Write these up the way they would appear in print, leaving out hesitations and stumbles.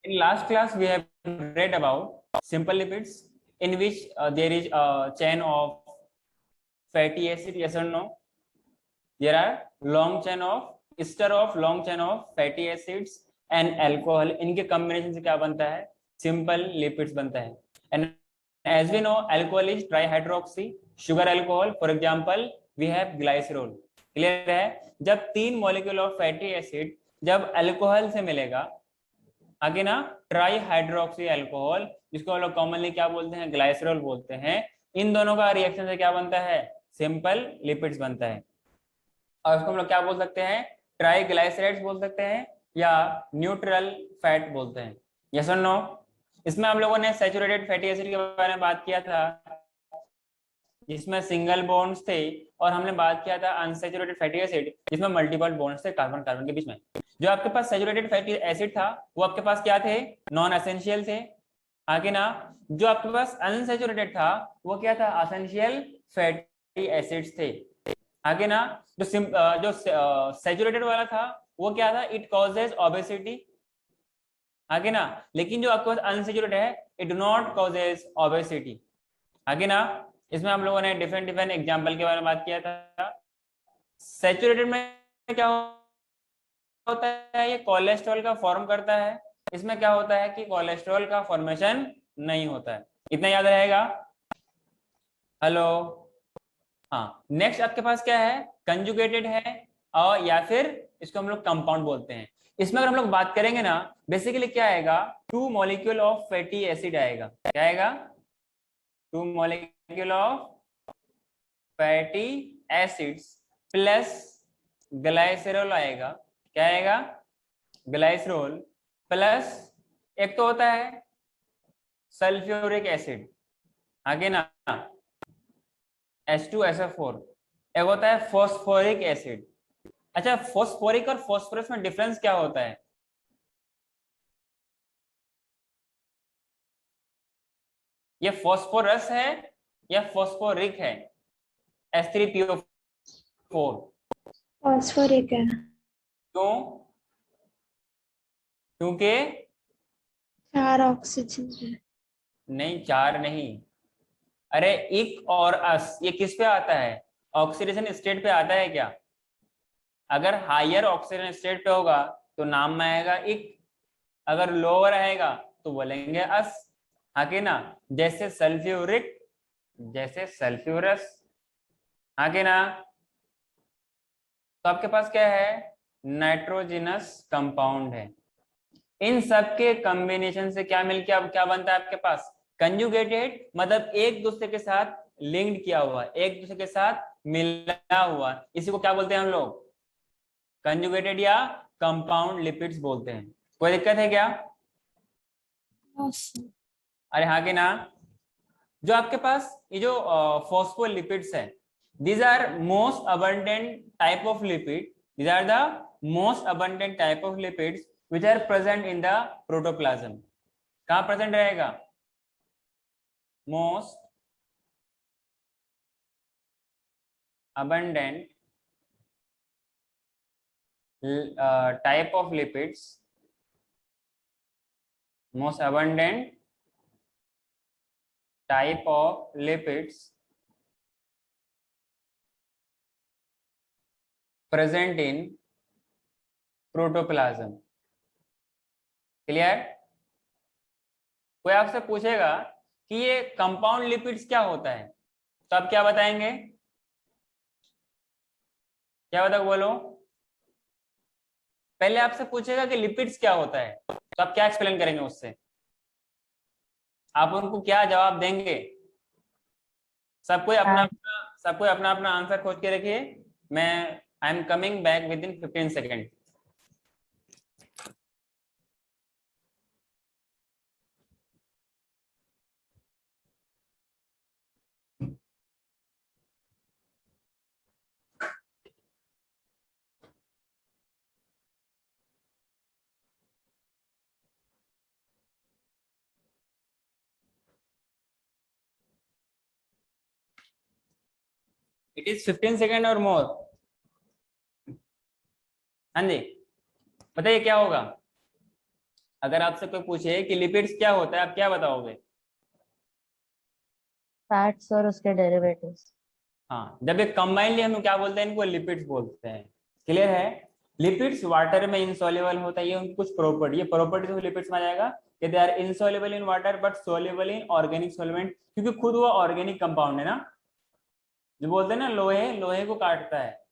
In last class, we have read about simple lipids in which there is a chain of fatty acid. Yes or no? There are long chain of ester of long chain of fatty acids and alcohol. इनके combination से क्या बनता है? Simple lipids बनता है. And as we know, alcohol is trihydroxy sugar alcohol. For example, we have glycerol. Clear है? जब तीन molecule of fatty acid जब alcohol से मिलेगा, आगे ना ट्राई हाइड्रोक्सी अल्कोहल, जिसको हम लोग कॉमनली क्या बोलते हैं? ग्लाइसरॉल बोलते हैं. इन दोनों का रिएक्शन से क्या बनता है? सिंपल लिपिड्स बनता है. और उसको हम लोग क्या बोल सकते हैं? ट्राई ग्लाइसराइड्स बोल सकते हैं या न्यूट्रल फैट बोलते हैं. यस और नो? इसमें हम लोगों ने सैचुरेटेड फैटी एसिड के बारे में बात किया था, जिसमें सिंगल बॉन्ड्स थे, और हमने बात किया था अनसैचुरेटेड फैटी एसिड जिसमें मल्टीपल बॉन्ड्स थे कार्बन कार्बन के बीच में. जो आपके पास सैचुरेटेड फैटी एसिड था वो आपके पास क्या थे? नॉन एसेंशियल थे. आगे ना जो आपके पास अनसैचुरेटेड था वो क्या था? एसेंशियल फैटी एसिड्स थे. आगे ना जो सैचुरेटेड वाला था वो क्या था? It causes obesity. आगे ना लेकिन जो आपके पास अनसैचुरेटेड है it do not causes obesity. आगे ना इसमें हम लोगों ने डिफरेंट डिफरेंट एग्जांपल के बारे में बात किया था. सैचुरेटेड में क्या होता है? ये कोलेस्ट्रॉल का फॉर्म करता है. इसमें क्या होता है कि कोलेस्ट्रॉल का फॉर्मेशन नहीं होता है. इतना याद रहेगा? हेलो. हाँ, नेक्स्ट आपके पास क्या है? कंजुगेटेड है, और या फिर इसको हम लोग कंपाउंड बोलते हैं. इसमें अगर हम लोग बात करेंगे ना, बेसिकली क्या आएगा? Two molecule of fatty acid आएगा. क्या आएगा? Two molecule of fatty acids plus glycerol आएगा. क्या आएगा? ग्लाइसरॉल प्लस एक तो होता है सल्फ्यूरिक एसिड. आगे ना H2SO4. एक होता है फॉस्फोरिक एसिड. अच्छा, फॉस्फोरिक और फॉस्फोरस में डिफरेंस क्या होता है? ये फॉस्फोरस है या फॉस्फोरिक है? H3PO4. फॉस्फोरिक है. क्यों? क्योंकि 4 ऑक्सीजन है. नहीं, चार नहीं. अरे इक और अस ये किस पे आता है? ऑक्सीडेशन स्टेट पे आता है क्या? अगर हायर ऑक्सीजन स्टेट पे होगा तो नाम में आएगा इक, अगर लोअर आएगा तो बोलेंगे अस. आगे ना जैसे सल्फ्यूरिक, जैसे सल्फ्यूरस. आगे ना तो आपके पास क्या है? नाइट्रोजिनस कंपाउंड है. इन सब के कॉम्बिनेशन से क्या मिलके अब क्या बनता है आपके पास? कंजुगेटेड, मतलब एक दूसरे के साथ लिंक्ड किया हुआ, एक दूसरे के साथ मिला हुआ. इसी को क्या बोलते हैं हम लोग? कंजुगेटेड या कंपाउंड लिपिड्स बोलते हैं. कोई दिक्कत है क्या? अरे हाँ कि ना. जो आपके पास ये जो फॉस्फोलिपिड्स है, these are most abundant type of lipid. These are the most abundant type of lipids which are present in the protoplasm. कहाँ प्रेजेंट रहेगा? Most abundant type of lipids, most abundant type of lipids present in protoplasm. Clear? कोई आपसे पूछेगा कि ये compound lipids क्या होता है, तो आप क्या बताएंगे? क्या बता बोलो. पहले आपसे पूछेगा कि लिपिड्स क्या होता है, तो आप क्या एक्सप्लेन करेंगे उससे? आप उनको क्या जवाब देंगे? सबको अपना अपना आंसर खोज के रखिए. मैं I am coming back with in 15 second. It is 15 second और मोर. हाँ जी, बताइए क्या होगा? अगर आपसे कोई पूछे कि लिपिड्स क्या होता है, आप क्या बताओगे? फैट्स और उसके डेरिवेटिव्स। हाँ, जब ये कंबाइनली हम क्या बोलते हैं, इनको लिपिड्स बोलते हैं। क्लियर है? लिपिड्स वाटर में इनसॉल्युबल होता है, ये उनकी कुछ प्रॉपर्टी, ये प्रॉपर्टीज ऑफ लिपिड्स में आ जाएगा कि they are insoluble in water but soluble in organic solvent, क्योंकि खुद वो ऑर्गेनिक कंपाउंड है ना। जो बोलते हैं ना, लोहे लोहे को काटता है,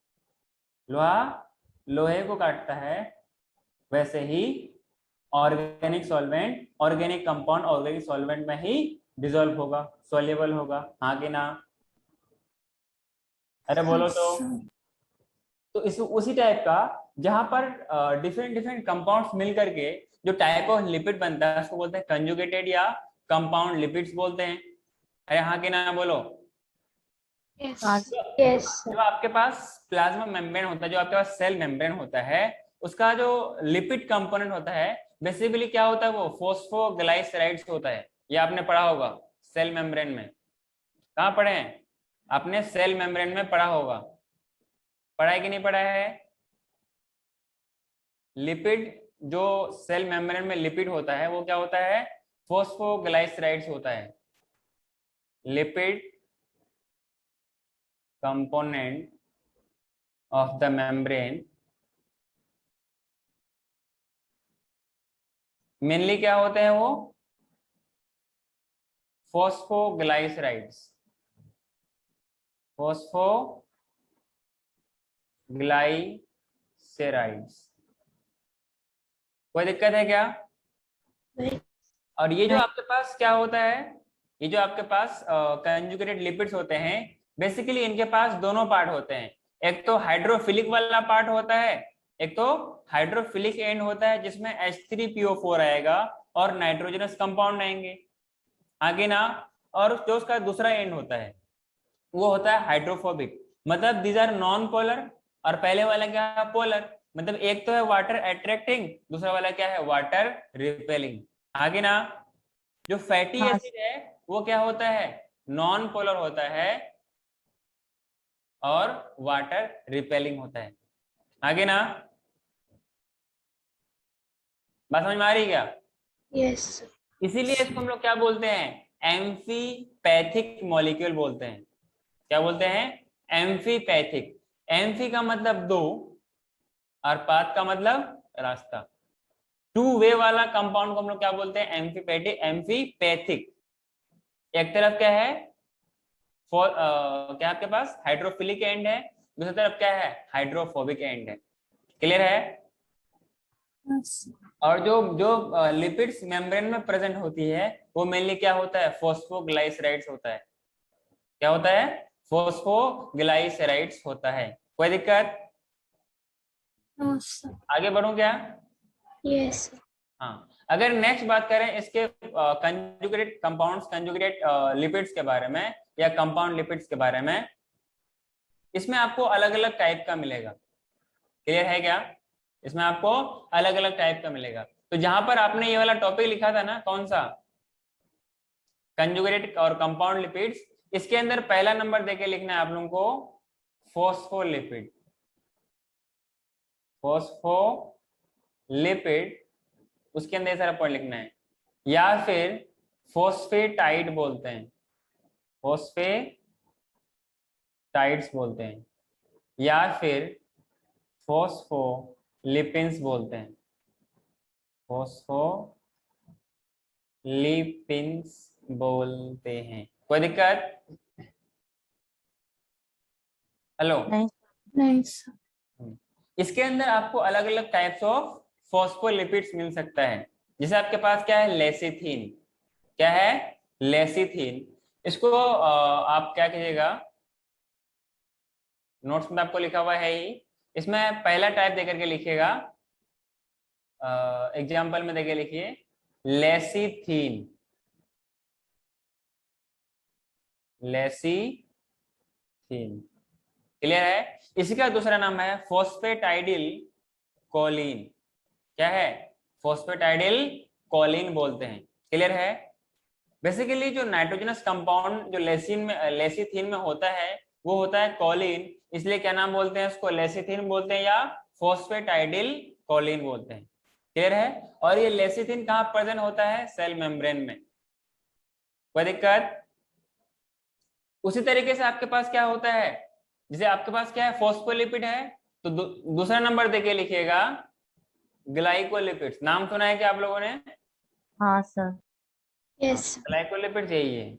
लोहा लोहे को काटता है, वैसे ही organic solvent organic compound organic solvent में ही डिसॉल्व होगा, सॉल्युबल होगा। हाँ कि ना? अरे बोलो तो इस उसी टाइप का, जहां पर डिफरेंट डिफरेंट कंपाउंड्स मिल करके जो टाइप ऑफ लिपिड बनता है उसको बोलते हैं कंजुगेटेड या कंपाउंड लिपिड्स बोलते हैं। अरे हाँ कि ना बोलो। Yes. हाँ। Yes. जो आपके पास प्लाज्मा मेम्ब्रेन होता है, जो आपके पास सेल मेम्ब्रेन होता है, उसका जो लिपिड कंपोनेंट होता है बेसिकली क्या होता है, वो फॉस्फोग्लाइसराइड्स होता है। ये आपने पढ़ा होगा सेल मेम्ब्रेन में। कहाँ पढ़े हैं आपने? सेल मेम्ब्रेन में पढ़ा होगा। पढ़ा है कि नहीं पढ़ा है? लिपिड, जो सेल मेम्ब्रेन में लिपिड होता है वो क्या होता है? फॉस्फोग्लाइसराइड्स होता है। Lipid component of the membrane mainly क्या होते हैं? वो फॉस्फोग्लाइसराइड्स, फॉस्फोग्लाइसराइड्स। कोई दिक्कत है क्या? Right. और ये जो आपके पास क्या होता है, ये जो आपके पास कंजुगेटेड लिपिड्स होते हैं, बेसिकली इनके पास दोनों पार्ट होते हैं। एक तो हाइड्रोफिलिक वाला पार्ट होता है, एक तो हाइड्रोफिलिक एंड होता है जिसमें H3PO4 आएगा और नाइट्रोजनस कंपाउंड आएंगे, आगे ना। और जो उसका दूसरा एंड होता है वो होता है हाइड्रोफोबिक, मतलब दीज आर नॉन पोलर। और पहले वाला क्या है? पोलर। मतलब एक तो है वाटर अट्रैक्टिंग, दूसरा वाला क्या है? वाटर रिपेलिंग, आगे ना। जो फैटी हाँ। एसिड है वो क्या होता है? नॉन पोलर होता है और वाटर रिपेलिंग होता है, आगे ना। बात समझ में आ रही है क्या? Yes. इसीलिए इसको हम लोग क्या बोलते हैं? एम्फीपैथिक मॉलिक्यूल बोलते हैं। क्या बोलते हैं? एम्फीपैथिक। एम्फी का मतलब दो और पाथ का मतलब रास्ता। टू वे वाला कंपाउंड को हम लोग क्या बोलते हैं? एम्फीपैथिक। एम्फीपैथिक एक तरफ क्या है? क्या आपके पास हाइड्रोफिलिक एंड है, दूसरी तरफ क्या है? हाइड्रोफोबिक एंड है। क्लियर है? Yes. और जो जो लिपिड्स मेम्ब्रेन में प्रेजेंट होती है वो मेनली क्या होता है? फॉस्फोग्लाइसराइड्स होता है। क्या होता है? फॉस्फोग्लाइसराइड्स होता है। कोई दिक्कत? No, sir. आगे बढ़ूं क्या? Yes. हाँ, अगर नेक्स्ट बात करें इसके कंजुगेटेड कंपाउंड्स, कंजुगेटेड लिपिड्स के बारे में या कंपाउंड लिपिड्स के बारे में, इसमें आपको अलग अलग टाइप का मिलेगा। क्लियर है क्या? इसमें आपको अलग अलग टाइप का मिलेगा। तो जहां पर आपने ये वाला टॉपिक लिखा था ना, कौन सा? कंजुगेटेड और कंपाउंड लिपिड्स, इसके अंदर पहला नंबर देके लिखना है आप लोगों को फॉस्फोलिपिड। फॉस्फोलिपिड, उसके अंदर सारा पॉइंट लिखना है। या फिर फॉस्फेटाइड बोलते हैं, फॉस्फेटाइड्स बोलते हैं, या फिर फॉस्फोलिपिन्स बोलते हैं, फॉस्फोलिपिन्स बोलते हैं। कोई दिक्कत? हेलो। नहीं। Nice. इसके अंदर आपको अलग अलग टाइप्स ऑफ फॉस्फोलिपिड्स मिल सकता है। जैसे आपके पास क्या है? लेसिथीन। क्या है? लेसिथीन। इसको आप क्या कीजिएगा, नोट्स में आपको लिखा हुआ है ही, इसमें पहला टाइप देकर के लिखिएगा, एग्जाम्पल में देके लिखिए लेसिथीन। लेसिथीन। क्लियर है? इसी का दूसरा नाम है फॉस्फेटाइडिल कोलिन। क्या है? फॉस्फेटाइडिल कोलिन बोलते हैं। क्लियर है? बेसिकली जो नाइट्रोजनस कंपाउंड जो लेसिथीन में होता है वो होता है कोलिन, इसलिए क्या नाम बोलते हैं उसको? लेसिथीन बोलते हैं या फॉस्फेटाइडिल कोलिन बोलते हैं। क्लियर है? और ये लेसिथिन कहाँ प्रेजेंट होता है? सेल मेम्ब्रेन में। कोई दिक्कत? उसी तरीके से आपके पास क्या होता है, जैसे आपके पास क्या है, फॉस्फोलिपिड है, तो दूसरा नंबर देके लिखिएगा ग्लाइकोलिपिड्स। नाम सुना है क्या आप लोगों ने? हाँ सर। Yes. ग्लाइकोलिपिड्स यही है।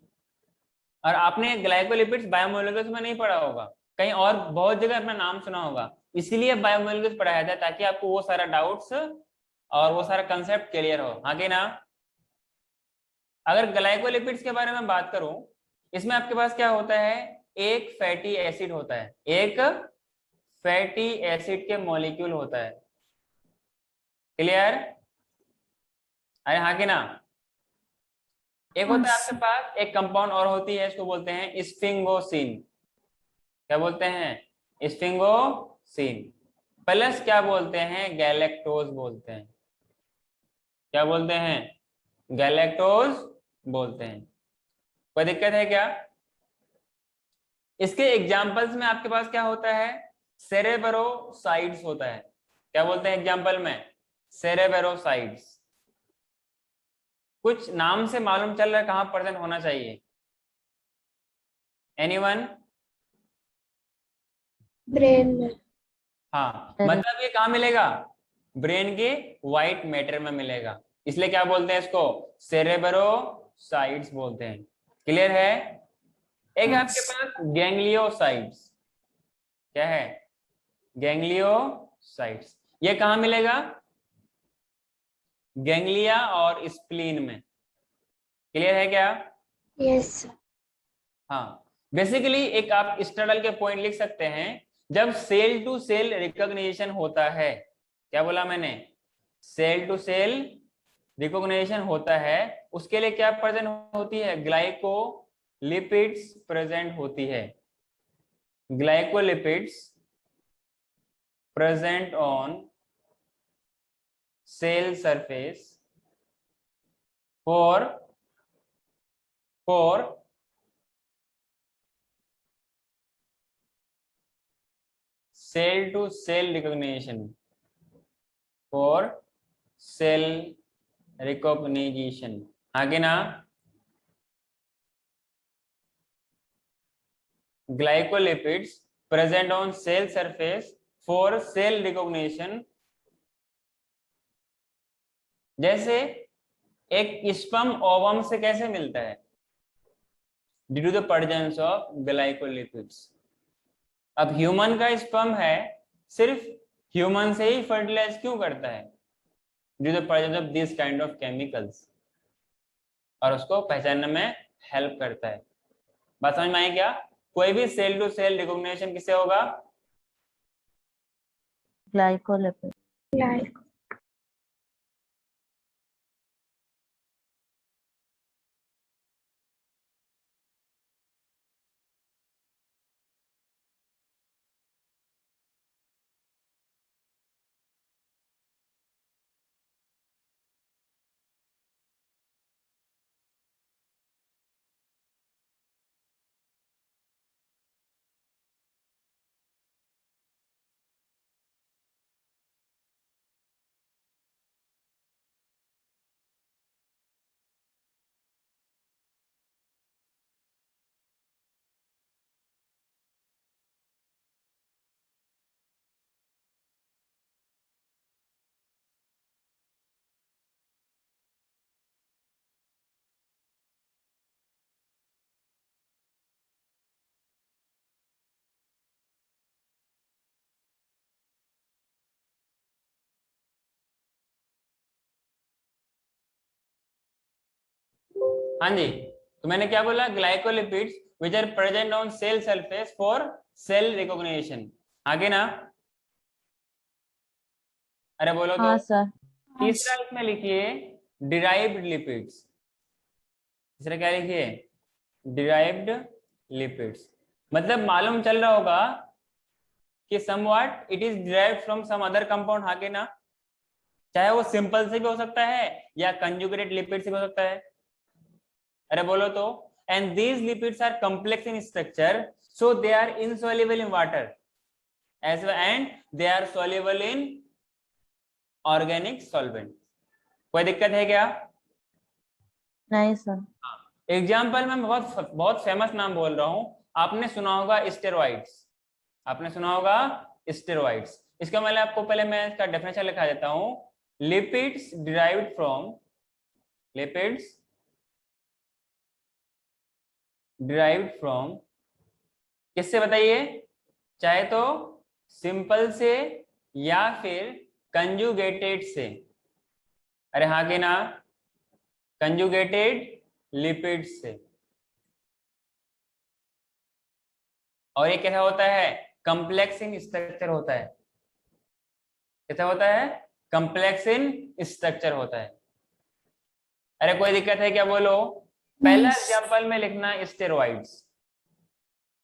और आपने ग्लाइकोलिपिड्स बायोमोलिक्यूल्स में नहीं पढ़ा होगा, कहीं और बहुत जगह अपना नाम सुना होगा, इसीलिए बायोमोलिक्यूल्स पढ़ाया था ताकि आपको वो सारा डाउट्स और वो सारा कंसेप्ट क्लियर हो। हाँ कि ना? अगर ग्लाइकोलिपिड्स के बारे में बात करूं, इसमें आपके पास क्या होता है, एक फैटी एसिड होता है, एक फैटी एसिड के मॉलिक्यूल होता है। क्लियर? अरे हाँ कि ना? एक होता है आपके पास एक कंपाउंड और होती है, इसको बोलते हैं स्फिंगोसिन। क्या बोलते हैं? स्फिंगोसिन। प्लस क्या बोलते हैं? गैलेक्टोज बोलते हैं। क्या बोलते हैं? गैलेक्टोज बोलते हैं। कोई दिक्कत है क्या? इसके एग्जाम्पल्स में आपके पास क्या होता है? सेरेब्रोसाइड्स होता है। क्या बोलते हैं एग्जाम्पल में? सेरेब्रोसाइड्स। कुछ नाम से मालूम चल रहा है कहां प्रेजेंट होना चाहिए? एनीवन? Brain में. हाँ, मतलब ये कहाँ मिलेगा? ब्रेन के व्हाइट मैटर में मिलेगा, इसलिए क्या बोलते हैं इसको? सेरेब्रोसाइड्स बोलते हैं। क्लियर है? एक है आपके पास गैंग्लियोसाइड्स। क्या है? गैंग्लियोसाइड्स। ये कहाँ मिलेगा? गैंग्लिया और स्प्लीन में। क्लियर है क्या? Yes. हाँ, बेसिकली एक आप स्टडल के पॉइंट लिख सकते हैं, जब सेल टू सेल रिकॉग्निशन होता है। क्या बोला मैंने? सेल टू सेल रिकॉग्निशन होता है, उसके लिए क्या प्रेजेंट होती है? ग्लाइकोलिपिड्स प्रेजेंट होती है। Glycolipids present on cell surface for cell to cell recognition, for cell recognition. आगे ना, glycolipids present on cell surface for cell recognition. जैसे एक स्पर्म ओवम से कैसे मिलता है? Due to the presence of glycolipids. अब ह्यूमन का स्पर्म है, सिर्फ ह्यूमन से ही फर्टिलाइज क्यों करता है? Due to the presence of this kind of chemicals, और उसको पहचानने में हेल्प करता है। बात समझ में आई क्या? कोई भी सेल टू सेल रिकॉग्निशन किससे होगा? ग्लाइकोलिपिड। Like. हाँ जी, तो मैंने क्या बोला? Glycolipids which are present on cell surface for cell recognition. आगे ना, अरे बोलो तो। हाँ सर। तीसरा इसमें लिखिए डिराइव्ड लिपिड्स। तीसरा क्या लिखिए? Derived lipids. मतलब मालूम चल रहा होगा कि somewhat it is derived from some other compound. हाँ कि ना? चाहे वो सिंपल से भी हो सकता है या कंजुगेटेड लिपिड से भी हो सकता है। अरे बोलो तो। And these lipids are complex in structure, so they are insoluble in water as well, and they are soluble in organic solvent. कोई दिक्कत है क्या? नहीं सर। एग्जाम्पल में बहुत बहुत फेमस नाम बोल रहा हूं, आपने सुना होगा स्टेरॉइड्स, आपने सुना होगा स्टेरॉइड्स। इसका मतलब आपको पहले मैं इसका डेफिनेशन लिखा देता हूं। Lipids derived from, lipids derived from किससे बताइए? चाहे तो सिंपल से या फिर कंजुगेटेड से। अरे हाँ कि ना? कंजुगेटेड लिपिड्स से। और ये कैसा होता है? कॉम्प्लेक्स इन स्ट्रक्चर होता है। कैसा होता है? कॉम्प्लेक्स इन स्ट्रक्चर होता है। अरे कोई दिक्कत है क्या? बोलो। पहला एग्जांपल में लिखना स्टेरॉइड्स।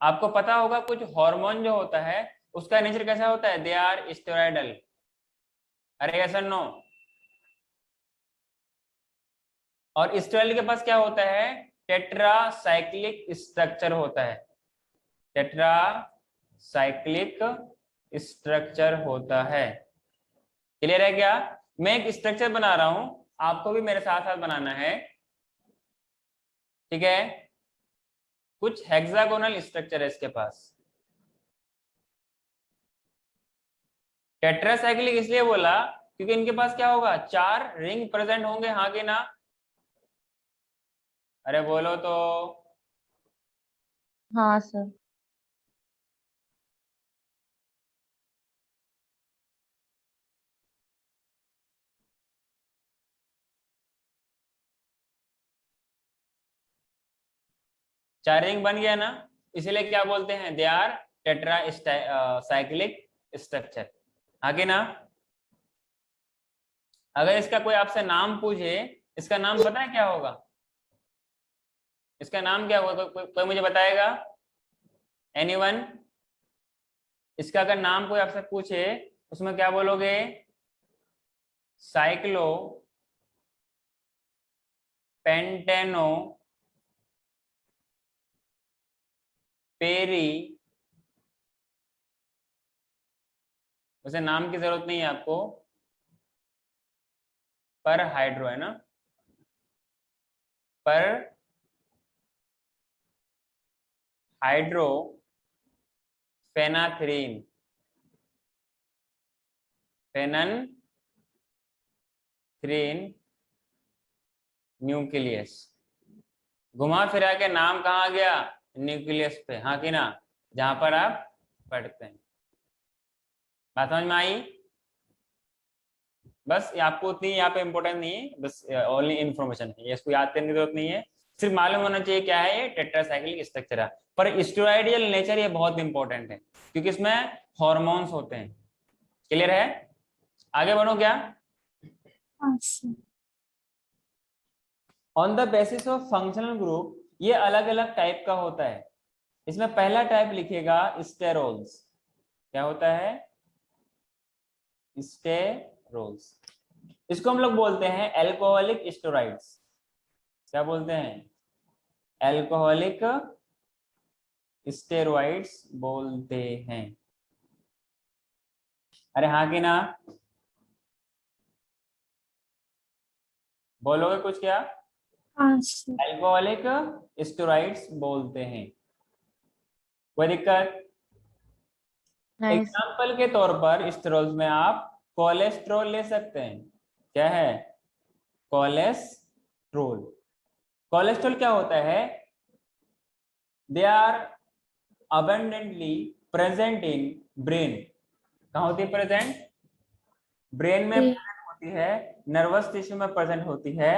आपको पता होगा कुछ हार्मोन जो होता है उसका नेचर कैसा होता है? They are steroidal. अरे यस और नो? और स्टेरॉइड के पास क्या होता है? टेट्रासाइक्लिक स्ट्रक्चर होता है। टेट्रासाइक्लिक स्ट्रक्चर होता है। क्लियर है क्या? मैं एक स्ट्रक्चर बना रहा हूं, आपको भी मेरे साथ साथ बनाना है, ठीक है? कुछ हेक्सागोनल स्ट्रक्चर है इसके पास। टेट्रासाइक्लिक इसलिए बोला क्योंकि इनके पास क्या होगा? 4 रिंग प्रेजेंट होंगे, हाँ कि ना? अरे बोलो तो। हाँ सर। 4 रिंग बन गया ना? इसीलिए क्या बोलते हैं? They are tetracyclic structure, हाँ कि ना? अगर इसका कोई आपसे नाम पूछे, इसका नाम पता है क्या होगा? इसका नाम क्या होगा? कोई मुझे बताएगा? एनीवन? इसका अगर नाम कोई आपसे पूछे उसमें क्या बोलोगे? Cyclopentanoperhydrophenanthrene. उसे नाम की जरूरत नहीं है आपको, पर हाइड्रो है ना? पर हाइड्रो फेनाथ्रीन, फेनन थ्रीन न्यूक्लियस। घुमा फिरा के नाम कहाँ गया? न्यूक्लियस पे, हाँ कि ना? जहां पर आप पढ़ते हैं। बात समझ में आई? बस ये आपको उतनी यहाँ पे इंपॉर्टेंट नहीं है, बस ओनली इन्फॉर्मेशन है, इसको याद करने की जरूरत नहीं है। सिर्फ मालूम होना चाहिए क्या है ये टेट्रासाइक्लिक स्ट्रक्चर है। पर स्टेरॉइडल नेचर ये बहुत इंपॉर्टेंट है क्योंकि इसमें हॉर्मोन्स होते हैं। क्लियर है? आगे बढ़ो क्या? On the basis of functional group, ये अलग अलग टाइप का होता है। इसमें पहला टाइप लिखेगा स्टेरोल्स। क्या होता है? स्टेरोल्स। इसको हम लोग बोलते हैं एल्कोहलिक स्टेरॉइड्स। क्या बोलते हैं? एल्कोहलिक स्टेरॉइड्स बोलते हैं। अरे हाँ कि ना? बोलोगे कुछ क्या? एल्कोहलिक स्टेरॉइड्स बोलते हैं। कोई दिक्कत? नहीं सर। एग्जाम्पल के तौर पर स्टेरॉल्स में आप कोलेस्ट्रॉल ले सकते हैं। क्या है? कोलेस्ट्रॉल। कोलेस्ट्रॉल क्या होता है? They are abundantly present in brain. कहाँ होती है प्रेजेंट? ब्रेन में प्रेजेंट होती है, नर्वस टिश्यू में प्रेजेंट होती है,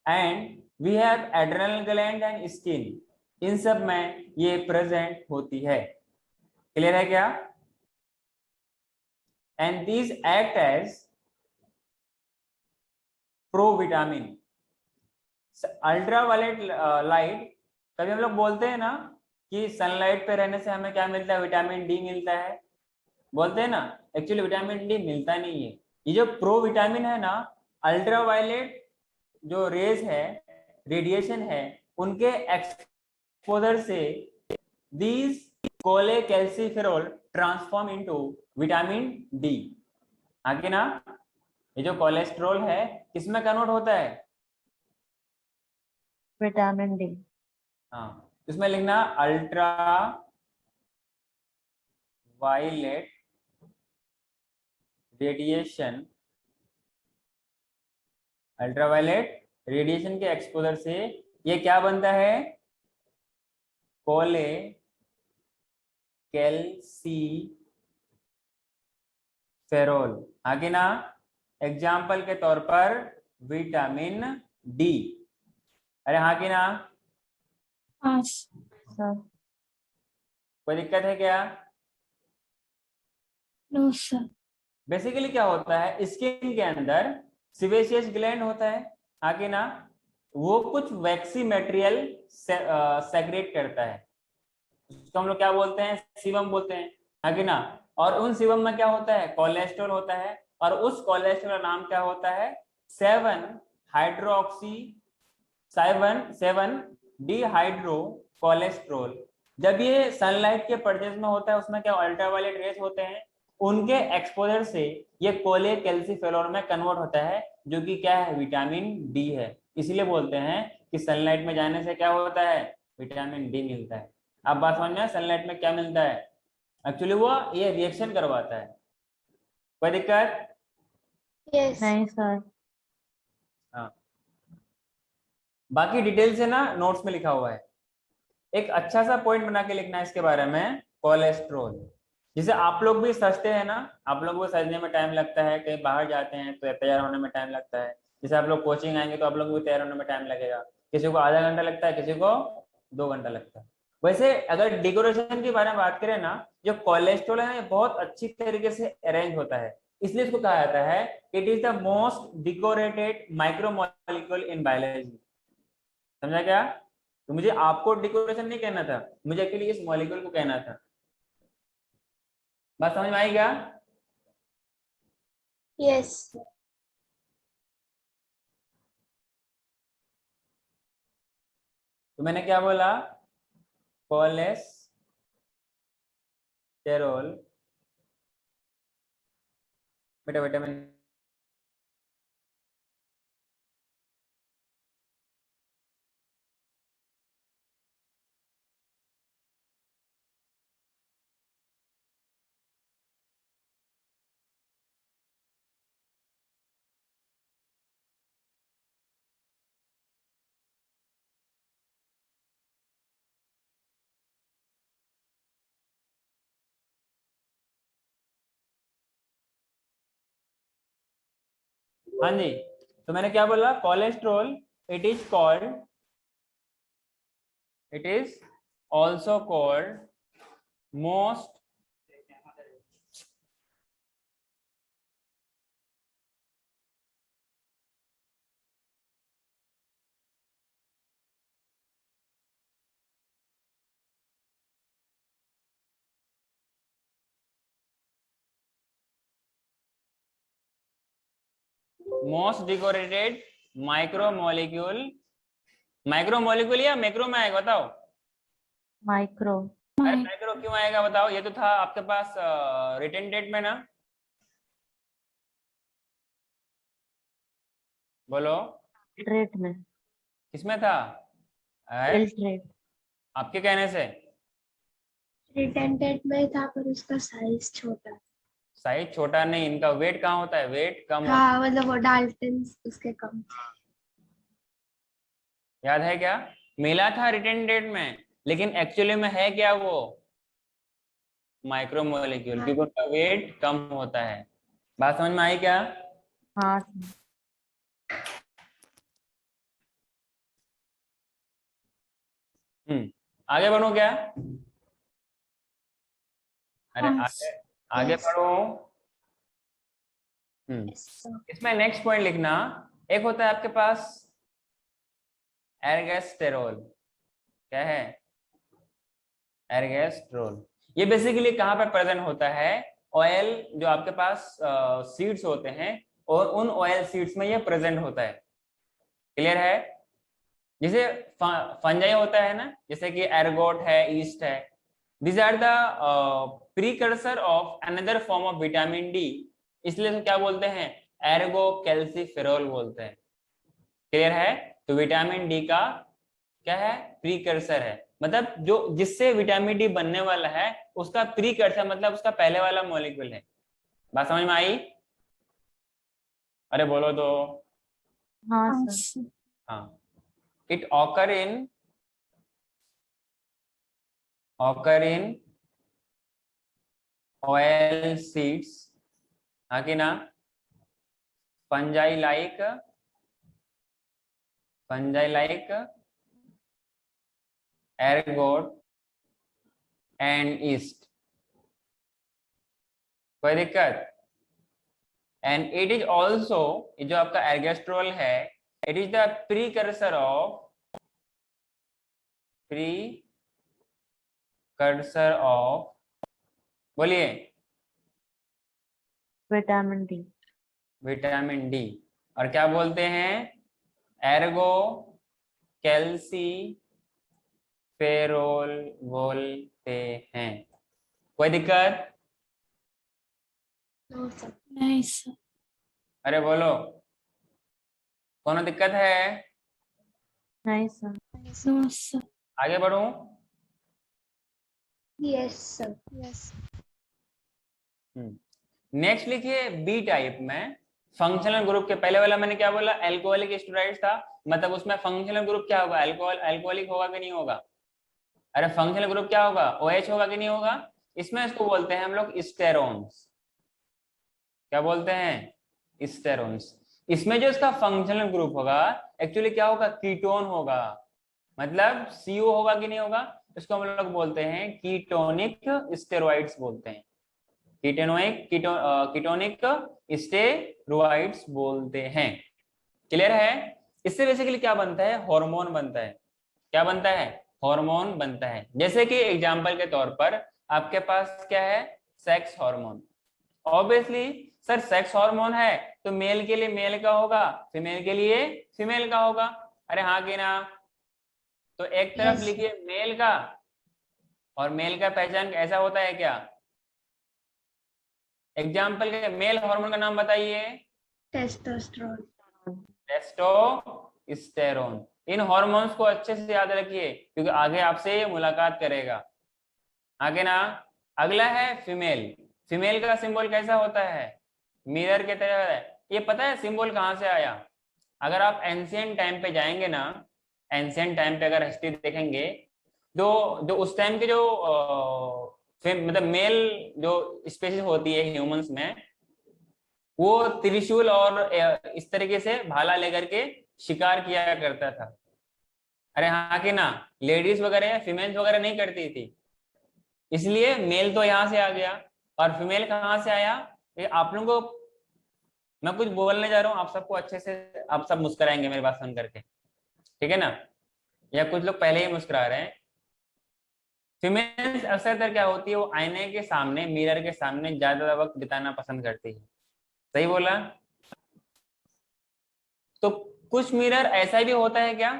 and we have adrenal gland and skin, इन सब में ये प्रेजेंट होती है। क्लियर है क्या? And these act as provitamin. Ultraviolet light, कभी हम लोग बोलते हैं ना कि सनलाइट पे रहने से हमें क्या मिलता है? विटामिन डी मिलता है, बोलते हैं ना। एक्चुअली विटामिन डी मिलता नहीं है। ये जो प्रो विटामिन है ना, अल्ट्रावायलेट जो रेज है, रेडिएशन है, उनके एक्सपोजर से these cholecalciferol transform into vitamin D, हाँ कि ना? ये जो कोलेस्ट्रॉल है किसमें कन्वर्ट होता है? Vitamin D. हाँ, इसमें लिखना ultra violet radiation, ultraviolet radiation के एक्सपोजर से ये क्या बनता है? कोले कैल्सी फेरोल। आगे ना, एग्जाम्पल के तौर पर विटामिन डी। अरे हाँ कि ना? हाँ सर। कोई दिक्कत है क्या? No sir. बेसिकली क्या होता है, स्किन के अंदर सिवेशियस ग्लैंड होता है, आगे ना, वो कुछ वैक्सी मटेरियल सेक्रेट करता है, उसको हम लोग क्या बोलते हैं? सीबम बोलते हैं, आगे ना। और उन सीबम में क्या होता है? कोलेस्ट्रॉल होता है, और उस कोलेस्ट्रॉल का नाम क्या होता है? 7 हाइड्रोक्सी 7 डिहाइड्रो कोलेस्ट्रॉल। जब ये सनलाइट के पर्चेज में होता है, उसमें क्या अल्ट्रावायलेट रेज होते हैं, उनके एक्सपोजर से ये कोले कैल्सीफेरोल में कन्वर्ट होता है, जो कि क्या है? विटामिन डी है। इसलिए बोलते हैं कि सनलाइट में जाने से क्या होता है? विटामिन डी मिलता है। अब बात समझ में, सनलाइट में क्या मिलता है? एक्चुअली वो ये रिएक्शन करवाता है। कोई दिक्कत? यस। नहीं सर। हाँ, बाकी डिटेल से ना नोट्स में लिखा हुआ है। एक अच्छा सा पॉइंट बना के लिखना है इसके बारे में, कोलेस्ट्रॉल। जिसे आप लोग भी सजते हैं ना, आप लोग को सजने में टाइम लगता है, कहीं बाहर जाते हैं तो तैयार होने में टाइम लगता है। जैसे आप लोग कोचिंग आएंगे तो आप लोग को तैयार होने में टाइम लगेगा, किसी को आधा घंटा लगता है, किसी को 2 घंटा लगता है। वैसे अगर डेकोरेशन के बारे में बात करें ना, जो कोलेस्ट्रॉल है ये बहुत अच्छी तरीके से अरेंज होता है, इसलिए इसको कहा जाता है it is the most decorated micromolecule in biology. समझा क्या? तो मुझे आपको डेकोरेशन नहीं कहना था, मुझे एक्चुअली इस मॉलिक्यूल को कहना था। बात समझ में आई क्या? यस। तो मैंने क्या बोला? कोलेस्टेरोल, बेटा बेटा मैंने हाँ जी, तो मैंने क्या बोला? Cholesterol it is also called most most decorated micromolecule. Micromolecule या मैक्रो में आएगा बताओ? माइक्रो। अरे माइक्रो क्यों आएगा बताओ? ये तो था आपके पास रिटन डेट में ना, बोलो ट्रेट में। किसमें था? इल्ट्रेट। आपके कहने से? रिटेंटेड में था पर उसका साइज छोटा। साइज छोटा नहीं, इनका वेट कहाँ होता है? वेट कम होता है। हाँ मतलब वो डाल्टन उसके कम थे। याद है क्या? मिला था रिटन डेट में, लेकिन एक्चुअली में है क्या वो? माइक्रोमोलिक्यूल, क्योंकि उनका वेट कम होता है। बात समझ में आई क्या? हाँ सर। आगे बढ़ो क्या? अरे हाँ, आगे आगे yes. बढ़ो। Yes, sir. इसमें नेक्स्ट पॉइंट लिखना, एक होता है आपके पास एर्गेस्टेरोल। क्या है? एर्गेस्टेरोल। ये बेसिकली कहाँ पे प्रेजेंट होता है? ऑयल जो आपके पास सीड्स होते हैं, और उन ऑयल सीड्स में ये प्रेजेंट होता है। क्लियर है? जैसे फंजाई होता है ना, जैसे कि एर्गोट है, ईस्ट है, these are the precursor of another form of vitamin D, इसलिए तो क्या बोलते हैं? एर्गो कैल्सीफेरोल बोलते हैं। क्लियर है? तो विटामिन डी का क्या है? प्रीकर्सर है, मतलब जो जिससे विटामिन डी बनने वाला है उसका प्रीकर्सर, मतलब उसका पहले वाला मॉलिक्यूल है। बात समझ में आई? अरे बोलो तो। हाँ हाँ, सर। हाँ, it occur in oil seeds, हाँ कि ना? Fungi like ergot and east. कोई दिक्कत? एंड इट इज ऑल्सो, जो आपका एर्गेस्ट्रोल है, it is the precursor of, बोलिए, विटामिन डी। Vitamin D. और क्या बोलते हैं? एर्गो कैल्सी फेरोल बोलते हैं। कोई दिक्कत? No sir. नहीं सर। अरे बोलो, कोनो दिक्कत है? नहीं सर। No sir. आगे बढ़ूं? Yes sir. यस। नेक्स्ट लिखिए बी टाइप में फंक्शनल ग्रुप के पहले वाला मैंने क्या बोला? अल्कोहलिक स्टेरॉइड्स था, मतलब उसमें फंक्शनल ग्रुप क्या होगा? अल्कोहलिक होगा कि नहीं होगा? अरे फंक्शनल ग्रुप क्या होगा? OH होगा कि नहीं होगा? इसमें इसको बोलते हैं हम लोग स्टेरोन्स। क्या बोलते हैं? स्टेरोन्स। इसमें जो इसका फंक्शनल ग्रुप होगा एक्चुअली क्या होगा? कीटोन होगा, मतलब CO होगा कि नहीं होगा? इसको हम लोग बोलते हैं कीटोनिक स्टेरॉइड्स बोलते हैं। कीटोनिक स्टेरॉइड्स बोलते हैं। क्लियर है? इससे बेसिकली क्या बनता है? हार्मोन बनता है। क्या बनता है? हार्मोन बनता है। जैसे कि एग्जांपल के तौर पर आपके पास क्या है? Sex hormone. Obviously sir sex hormone है तो मेल के लिए मेल का होगा, फीमेल के लिए फीमेल का होगा। अरे हाँ कि ना? तो एक तरफ Yes, लिखिए मेल का, और मेल का पहचान ऐसा होता है क्या? एग्जाम्पल के मेल हार्मोन का नाम बताइए। टेस्टोस्टेरोन। टेस्टोस्टेरोन। इन हार्मोन्स को अच्छे से याद रखिए क्योंकि आगे आपसे ये मुलाकात करेगा। आगे ना? अगला है फीमेल। फीमेल का सिंबल कैसा होता है? मिरर के तरह है। ये पता है सिंबल कहाँ से आया? अगर आप एंशियंट टाइम पे जाएंगे ना, एंशियंट टाइम पे अगर हिस्ट्री देखेंगे तो जो उस टाइम के जो मतलब मेल जो स्पेसीज होती है ह्यूमंस में, वो त्रिशूल और इस तरीके से भाला लेकर के शिकार किया करता था। अरे हाँ कि ना? लेडीज वगैरह फीमेल्स वगैरह नहीं करती थी, इसलिए मेल तो यहाँ से आ गया। और फीमेल कहाँ से आया? ये आप लोगों को मैं कुछ बोलने जा रहा हूँ, आप सबको अच्छे से, आप सब मुस्कुराएंगे मेरी बात सुन करके, ठीक है ना? या कुछ लोग पहले ही मुस्कुरा रहे हैं। फीमेल्स अक्सर क्या होती है? वो आईने के सामने, मिरर के सामने ज्यादा वक्त बिताना पसंद करती है। सही बोला? तो कुछ मिरर ऐसा भी होता है क्या?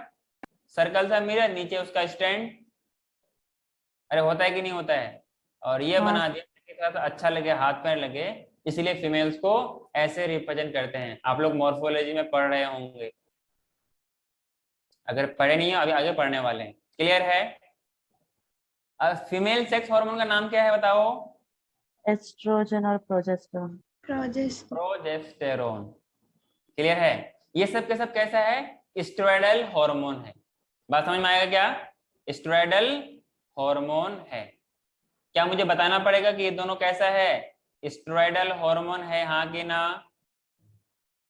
सर्कल सा मिरर, नीचे उसका स्टैंड। अरे होता है कि नहीं होता है? और ये हाँ बना दिया कि थोड़ा सा अच्छा लगे, हाथ पैर लगे, इसलिए फीमेल्स को ऐसे रिप्रेजेंट करते हैं। आप लोग मॉर्फोलॉजी में पढ़ रहे होंगे, अगर पढ़े नहीं है अभी आगे पढ़ने वाले हैं। क्लियर है? अब फीमेल सेक्स हार्मोन का नाम क्या है बताओ? एस्ट्रोजन और प्रोजेस्टेरोन। प्रोजेस्टेरोन। क्लियर है? ये सब के सब कैसा है? स्टेरॉयडल हार्मोन है। बात समझ में आएगा क्या? स्टेरॉयडल हार्मोन है। क्या मुझे बताना पड़ेगा कि ये दोनों कैसा है? स्टेरॉयडल हार्मोन है, हाँ कि ना?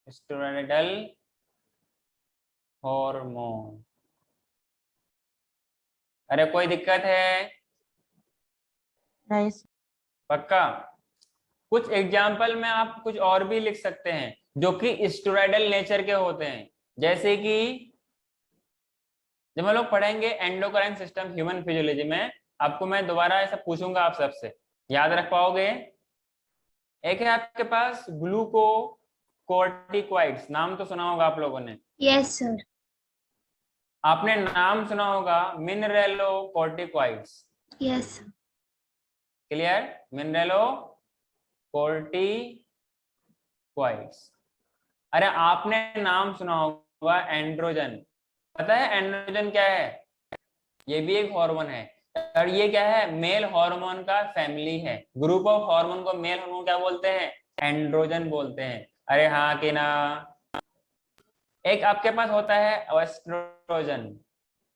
Steroidal hormone. अरे कोई दिक्कत है? नहीं पक्का? कुछ एग्जाम्पल में आप कुछ और भी लिख सकते हैं जो कि स्टेरॉयडल नेचर के होते हैं। जैसे कि जब हम लोग पढ़ेंगे एंडोक्राइन सिस्टम ह्यूमन फिजियोलॉजी में, आपको मैं दोबारा ऐसा पूछूंगा, आप सबसे याद रख पाओगे? एक है आपके पास ग्लूको कोर्टिकॉइड्स, नाम तो सुना होगा आप लोगों ने। Yes sir. आपने नाम सुना होगा मिनरेलो कोर्टिकॉइड्स। यस। क्लियर? मिनरेलो कोर्टिकॉइड्स। अरे आपने नाम सुना होगा एंड्रोजन, पता है एंड्रोजन क्या है? ये भी एक हार्मोन है, और ये क्या है? मेल हार्मोन का फैमिली है। ग्रुप ऑफ हार्मोन को मेल हार्मोन क्या बोलते हैं? एंड्रोजन बोलते हैं। अरे हाँ कि ना? एक आपके पास होता है एस्ट्रोजन,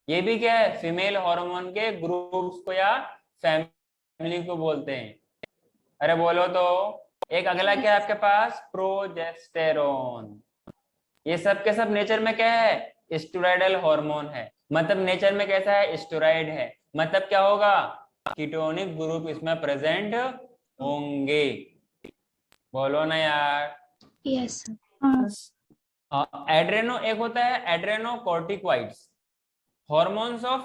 ये भी क्या है? फीमेल हार्मोन के ग्रुप्स को या फैमिली को बोलते हैं। अरे बोलो तो। एक अगला क्या है आपके पास? प्रोजेस्टेरोन। ये सब के सब नेचर में क्या है? स्टेरॉयडल हार्मोन है। मतलब नेचर में कैसा है? स्टेरॉयड है। मतलब क्या होगा? कीटोनिक ग्रुप इसमें प्रेजेंट होंगे। बोलो ना यार। Yes, sir. एड्रेनो एक होता है एड्रेनो कॉर्टिकॉइड्स, हॉर्मोन्स ऑफ।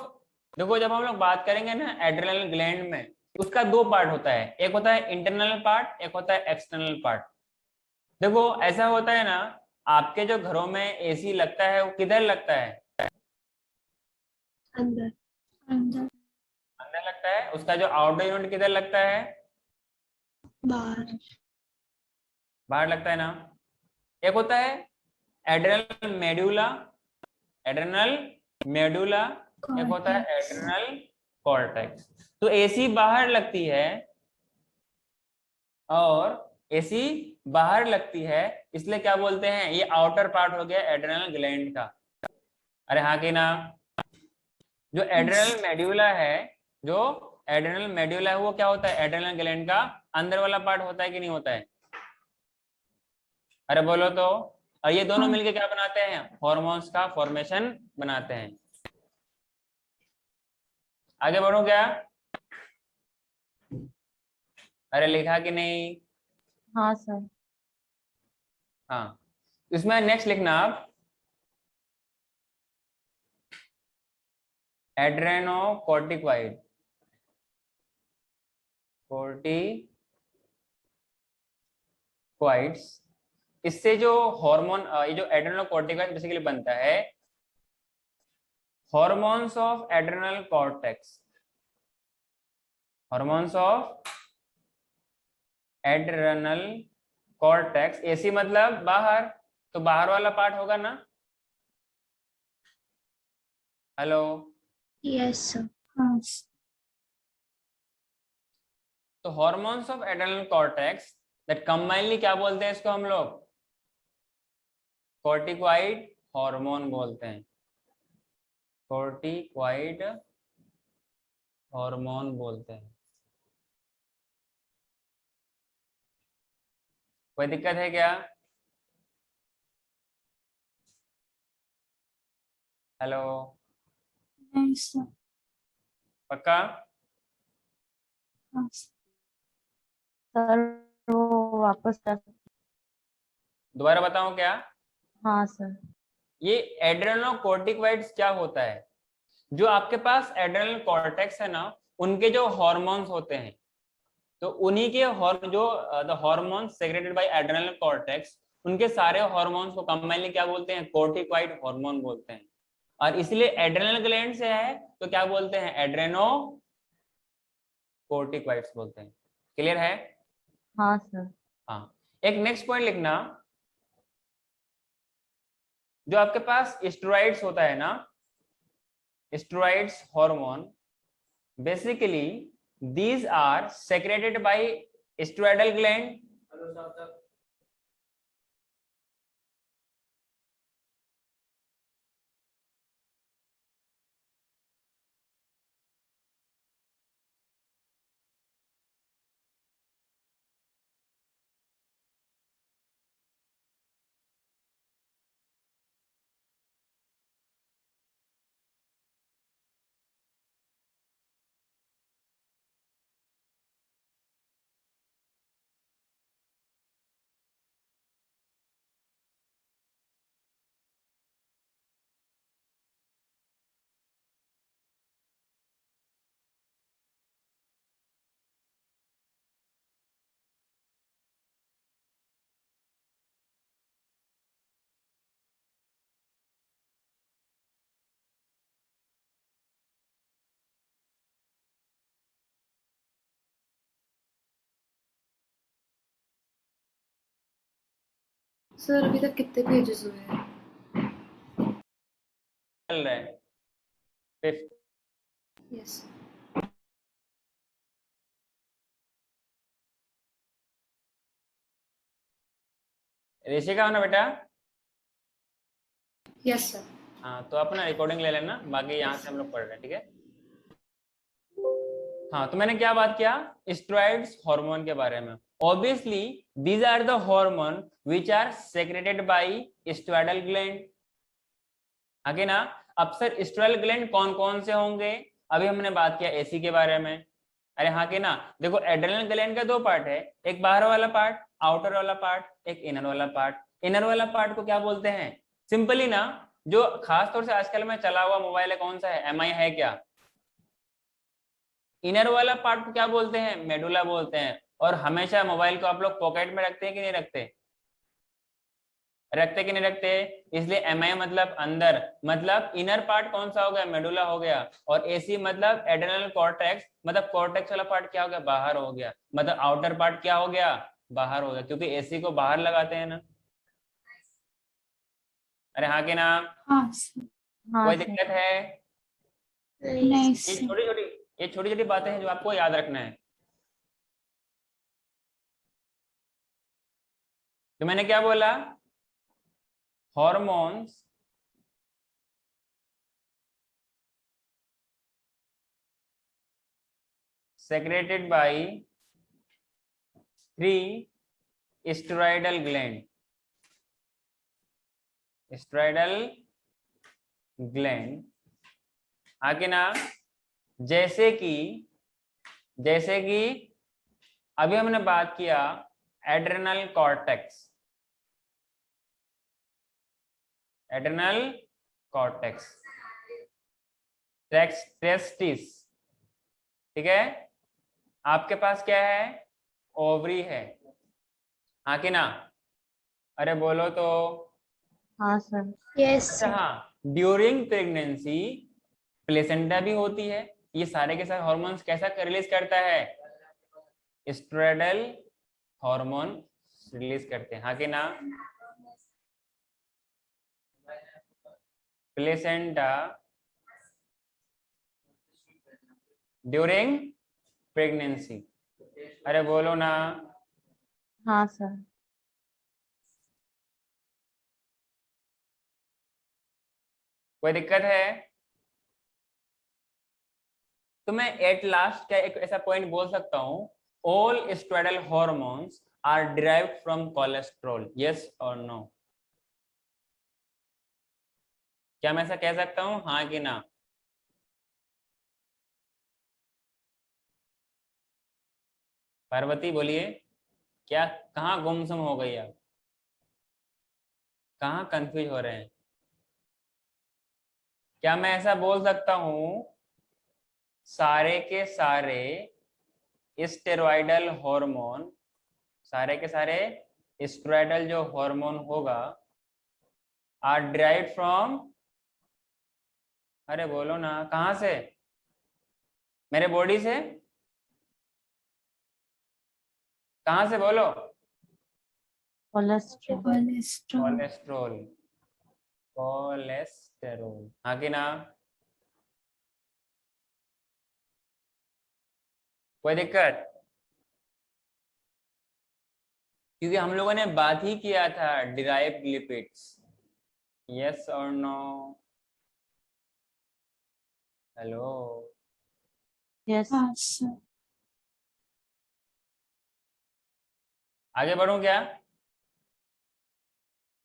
देखो जब हम लोग बात करेंगे ना एड्रेनल ग्लैंड में, उसका दो पार्ट होता है, एक होता है इंटरनल पार्ट, एक होता है एक्सटर्नल पार्ट। देखो ऐसा होता है ना, आपके जो घरों में एसी लगता है वो किधर लगता है? अंदर। अंदर। अंदर लगता है। उसका जो आउटर यूनिट किधर लगता है? बाहर। बाहर लगता है ना। एक होता है एड्रेनल मेडुला, एड्रेनल मेडुला, एक होता है Cortex. Adrenal cortex. तो एसी बाहर लगती है, और एसी बाहर लगती है, इसलिए क्या बोलते हैं? ये आउटर पार्ट हो गया एड्रेनल ग्लैंड का। अरे हाँ कि ना? जो एड्रेनल मेड्यूला है, जो एड्रेनल मेड्यूला है वो क्या होता है? एड्रेनल ग्लैंड का अंदर वाला पार्ट होता है कि नहीं होता है? अरे बोलो तो। और ये दोनों मिलके क्या बनाते हैं? हॉर्मोन्स का फॉर्मेशन बनाते हैं। आगे बढ़ो क्या? अरे लिखा कि नहीं? हाँ सर। हाँ, इसमें नेक्स्ट लिखना आप एड्रेनोकॉर्टिकॉइड, कोर्टिकॉइड्स। इससे जो हार्मोन, ये जो एड्रेनोकॉर्टिकॉइड बेसिकली बनता है hormones of adrenal cortex, hormones of adrenal cortex. AC मतलब बाहर, तो बाहर वाला पार्ट होगा ना। हेलो। Yes, sir. तो hormones of adrenal cortex that combinedly क्या बोलते हैं इसको हम लोग? कॉर्टिकॉइड हार्मोन बोलते हैं। कॉर्टिकॉइड हार्मोन बोलते हैं। कोई दिक्कत है क्या? हेलो। Yes, sir. पक्का? सर वो वापस कर। दोबारा बताऊं क्या? हाँ सर। ये ये एड्रेनोकॉर्टिकॉइड्स क्या होता है? जो आपके पास एड्रेनल कॉर्टेक्स है ना, उनके जो हॉर्मोन्स होते हैं, तो उन्हीं के जो the hormone secreted bye adrenal cortex, उनके सारे हॉर्मोन्स को कंबाइनली क्या बोलते हैं? कॉर्टिकॉइड हार्मोन बोलते हैं। और इसलिए एड्रेनल ग्लैंड से है तो क्या बोलते हैं? एड्रेनो कॉर्टिकॉइड्स बोलते हैं। क्लियर है? हाँ सर। हाँ। एक नेक्स्ट पॉइंट लिखना, जो आपके पास स्टेरॉइड्स होता है ना, steroids hormone, basically these are secreted by steroidal gland। Sir अभी तक कितने पेजेस हुए हैं? चल रहा है 5th। यस ऋषिका हो ना बेटा? Yes sir. हाँ, तो अपना रिकॉर्डिंग ले लेना, बाकी यहाँ से हम लोग पढ़ रहे हैं, ठीक है? हाँ, तो मैंने क्या बात किया? स्टेरॉइड्स हार्मोन के बारे में। Obviously these are the hormone which are secreted by steroidal gland. आगे ना, अब सर स्टेरॉयडल ग्लैंड कौन कौन से होंगे? अभी हमने बात किया एसी के बारे में। अरे हाँ के ना, देखो एड्रेनल ग्लैंड का दो पार्ट है, एक बाहर वाला पार्ट, आउटर वाला पार्ट, एक इनर वाला पार्ट। इनर वाला पार्ट को क्या बोलते हैं? सिंपली ना, जो खास तौर से आजकल में चला हुआ मोबाइल है कौन सा है? एमआई है क्या? इनर वाला पार्ट को क्या बोलते हैं? मेडुला बोलते हैं। और हमेशा मोबाइल को आप लोग पॉकेट में रखते हैं कि नहीं रखते? रखते कि नहीं रखते? इसलिए एमआई मतलब अंदर, मतलब इनर पार्ट कौन सा हो गया? मेडुला हो गया। और एसी मतलब एड्रेनल कॉर्टेक्स, मतलब कॉर्टेक्स वाला पार्ट क्या हो गया? बाहर हो गया। मतलब आउटर पार्ट क्या हो गया? बाहर हो गया, क्योंकि एसी को बाहर लगाते हैं ना। अरे हाँ कि ना? हाँ सर। हाँ कोई सर। दिक्कत है? नहीं ये सर। छोटी छोटी ये छोटी छोटी बातें हैं जो आपको याद रखना है। तो मैंने क्या बोला? Hormones secreted by 3 steroidal gland। steroidal gland आगे ना, जैसे कि अभी हमने बात किया adrenal cortex, adrenal cortex, testis, ठीक है? आपके पास क्या है? ओवरी है। हाँ कि ना? अरे बोलो तो। हाँ सर। यस अच्छा सर। हाँ, ड्यूरिंग प्रेगनेंसी प्लेसेंटा भी होती है। ये सारे के सारे हॉर्मोन्स कैसा रिलीज करता है? स्टेरॉयडल हार्मोन रिलीज करते हैं। हाँ कि ना? Placenta during pregnancy. अरे बोलो ना। हाँ सर। कोई दिक्कत है? तो मैं एट लास्ट क्या एक ऐसा पॉइंट बोल सकता हूँ, all steroidal hormones are derived from cholesterol, yes और नो? क्या मैं ऐसा कह सकता हूँ, हाँ कि ना? पार्वती बोलिए, क्या कहाँ गुमसुम हो गई आप? कहाँ कंफ्यूज हो रहे हैं? क्या मैं ऐसा बोल सकता हूँ सारे के सारे स्टेरॉयडल हार्मोन, सारे के सारे स्टेरॉयडल जो हार्मोन होगा आर डिराइव्ड फ्रॉम, अरे बोलो ना, कहाँ से? मेरे बॉडी से? कहाँ से बोलो? कोलेस्ट्रॉल। कोलेस्ट्रॉल। कोलेस्ट्रॉल, कोलेस्टेरोल, हाँ कि ना? कोई दिक्कत? क्योंकि हम लोगों ने बात ही किया था डिराइव्ड लिपिड्स, यस और नो? हेलो? यस। हाँ सर। आगे बढ़ूं क्या?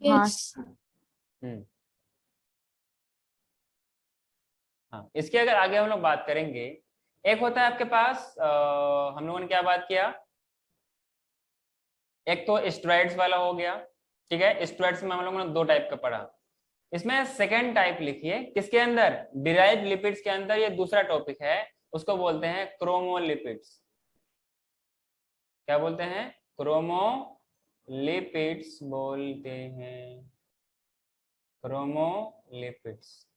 हाँ यस सर। हम्म, हाँ, इसके अगर आगे हम लोग बात करेंगे, एक होता है आपके पास हम लोगों ने क्या बात किया? एक तो स्टेरॉइड्स वाला हो गया, ठीक है? स्टेरॉइड्स में हम लोगों ने दो टाइप का पढ़ा। इसमें सेकेंड टाइप लिखिए किसके अंदर? डिराइव्ड लिपिड्स के अंदर। ये दूसरा टॉपिक है, उसको बोलते हैं क्रोमोलिपिड्स। क्या बोलते हैं? क्रोमोलिपिड्स बोलते हैं, क्रोमोलिपिड्स।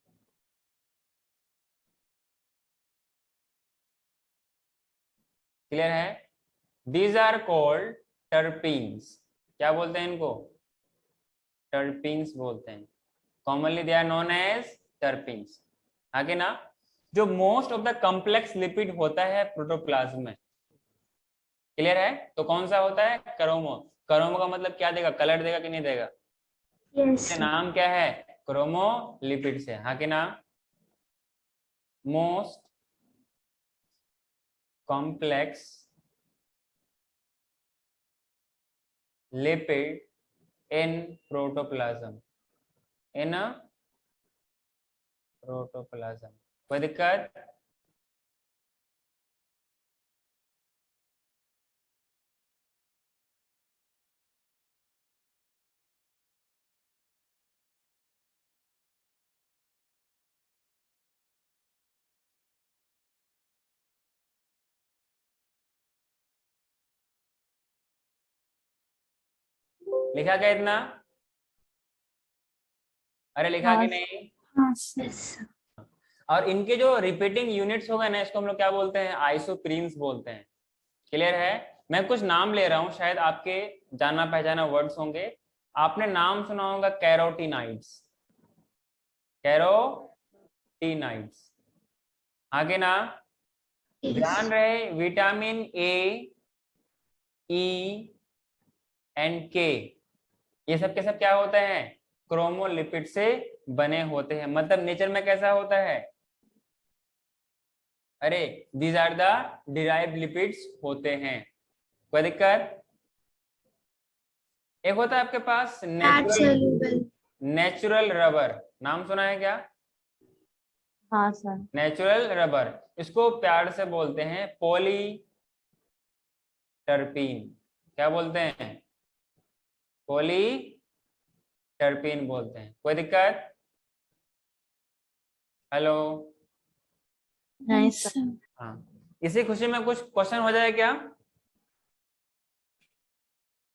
क्लियर है? These are called terpenes. क्या बोलते हैं इनको? टर्पीन्स बोलते हैं। Commonly they are known as terpenes. आगे ना, जो most of the complex lipid होता है प्रोटोप्लाज्म में, क्लियर है? तो कौन सा होता है? क्रोमो। क्रोमो का मतलब क्या देगा? कलर देगा कि नहीं देगा? Yes, इसका sir. नाम क्या है? क्रोमोलिपिड्स है। हाँ कि ना? मोस्ट कॉम्प्लेक्स लिपिड इन प्रोटोप्लाज्म, इन प्रोटोप्लाज्म। कोई दिक्कत? लिखा क्या इतना? अरे लिखा हाँ कि नहीं? Yes, sir. और इनके जो रिपीटिंग यूनिट्स हो गए ना, इसको हम लोग क्या बोलते हैं? आइसोप्रीन्स बोलते हैं। क्लियर है? मैं कुछ नाम ले रहा हूं, शायद आपके जाना पहचाना वर्ड्स होंगे। आपने नाम सुना होगा कैरोटीनाइड्स, कैरोटीनाइड्स। आगे ना, ध्यान Yes. रहे, विटामिन ए, ई एंड के, ये सब के सब क्या होते हैं? क्रोमोलिपिड से बने होते हैं। मतलब नेचर में कैसा होता है? अरे these are the derived lipids होते हैं। कोई दिक्कत? एक होता है आपके पास Fat natural, soluble. Natural rubber, नाम सुना है क्या? हाँ सर। नेचुरल रबर, इसको प्यार से बोलते हैं पॉली टर्पीन। क्या बोलते हैं? पॉली टर्पीन बोलते हैं। कोई दिक्कत? हेलो? नहीं Yes, सर। sir. हाँ, इसी खुशी में कुछ क्वेश्चन हो जाए क्या?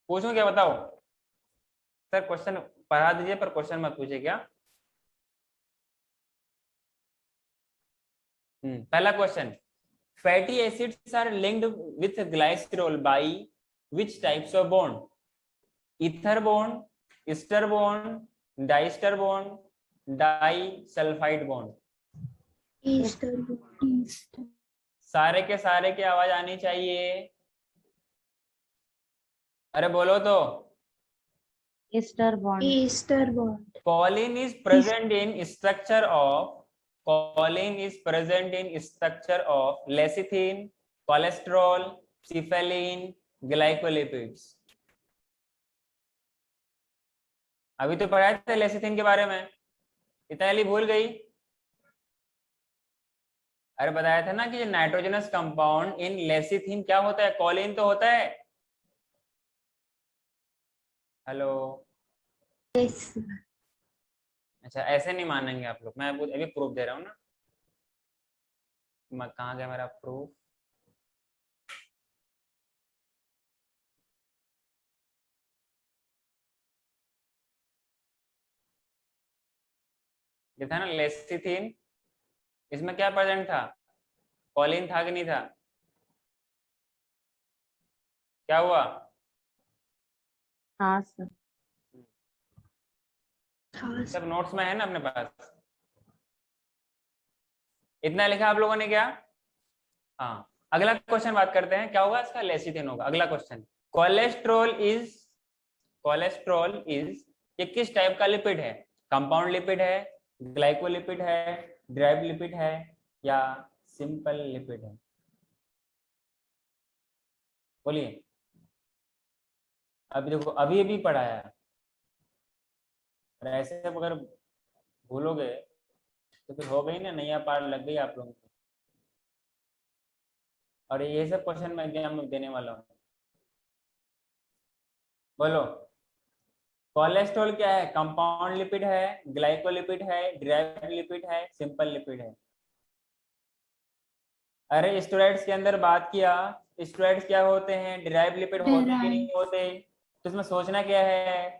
पूछूं क्या? बताओ सर, क्वेश्चन पढ़ा दीजिए पर क्वेश्चन मत पूछिए क्या? पहला question, fatty acids are linked with glycerol by which types of bond? Ether bond, ester bond, diester bond, di sulphide bond. Easter. Easter. सारे के सारे की आवाज आनी चाहिए। अरे बोलो तो। Ester bond. Easter bond. Choline is present in structure of, choline is present in structure of lecithin, cholesterol, cephalin, glycolipids। अभी तो पढ़ाया था लेसिथिन के बारे में, इतना जल्दी भूल गई? अरे बताया था ना कि नाइट्रोजनस कंपाउंड इन लेसिथिन क्या होता है? कॉलिन तो होता है। हेलो? Yes, sir. अच्छा, ऐसे नहीं मानेंगे आप लोग, मैं अभी प्रूफ दे रहा हूँ ना। कहाँ गया मेरा प्रूफ? ये था ना लेसिथिन, इसमें क्या प्रेजेंट था? कॉलिन था कि नहीं था? क्या हुआ? हाँ सर। हाँ, सब नोट्स में है ना अपने पास? इतना लिखा आप लोगों ने क्या? हाँ, अगला क्वेश्चन बात करते हैं, क्या होगा इसका? लेसिथिन होगा। अगला question, cholesterol is, cholesterol is ये किस टाइप का लिपिड है? कंपाउंड लिपिड है, ग्लाइकोलिपिड है, ड्राइव लिपिड है, या सिंपल लिपिड है? बोलिए। अभी देखो, अभी अभी पढ़ाया, और ऐसे अगर भूलोगे तो फिर हो गई ना, नया पार्ट लग गई आप लोगों को। और ये सब क्वेश्चन मैं एग्जाम में देने वाला हूँ। बोलो, कोलेस्ट्रॉल क्या है? कंपाउंड लिपिड है, ग्लाइकोलिपिड है, ड्राइव लिपिड है, सिंपल लिपिड है? अरे स्टेरॉइड्स के अंदर बात किया, स्टेरॉइड्स क्या होते हैं? डिराइव लिपिड होते कि नहीं Derived. होते? तो इसमें सोचना क्या है?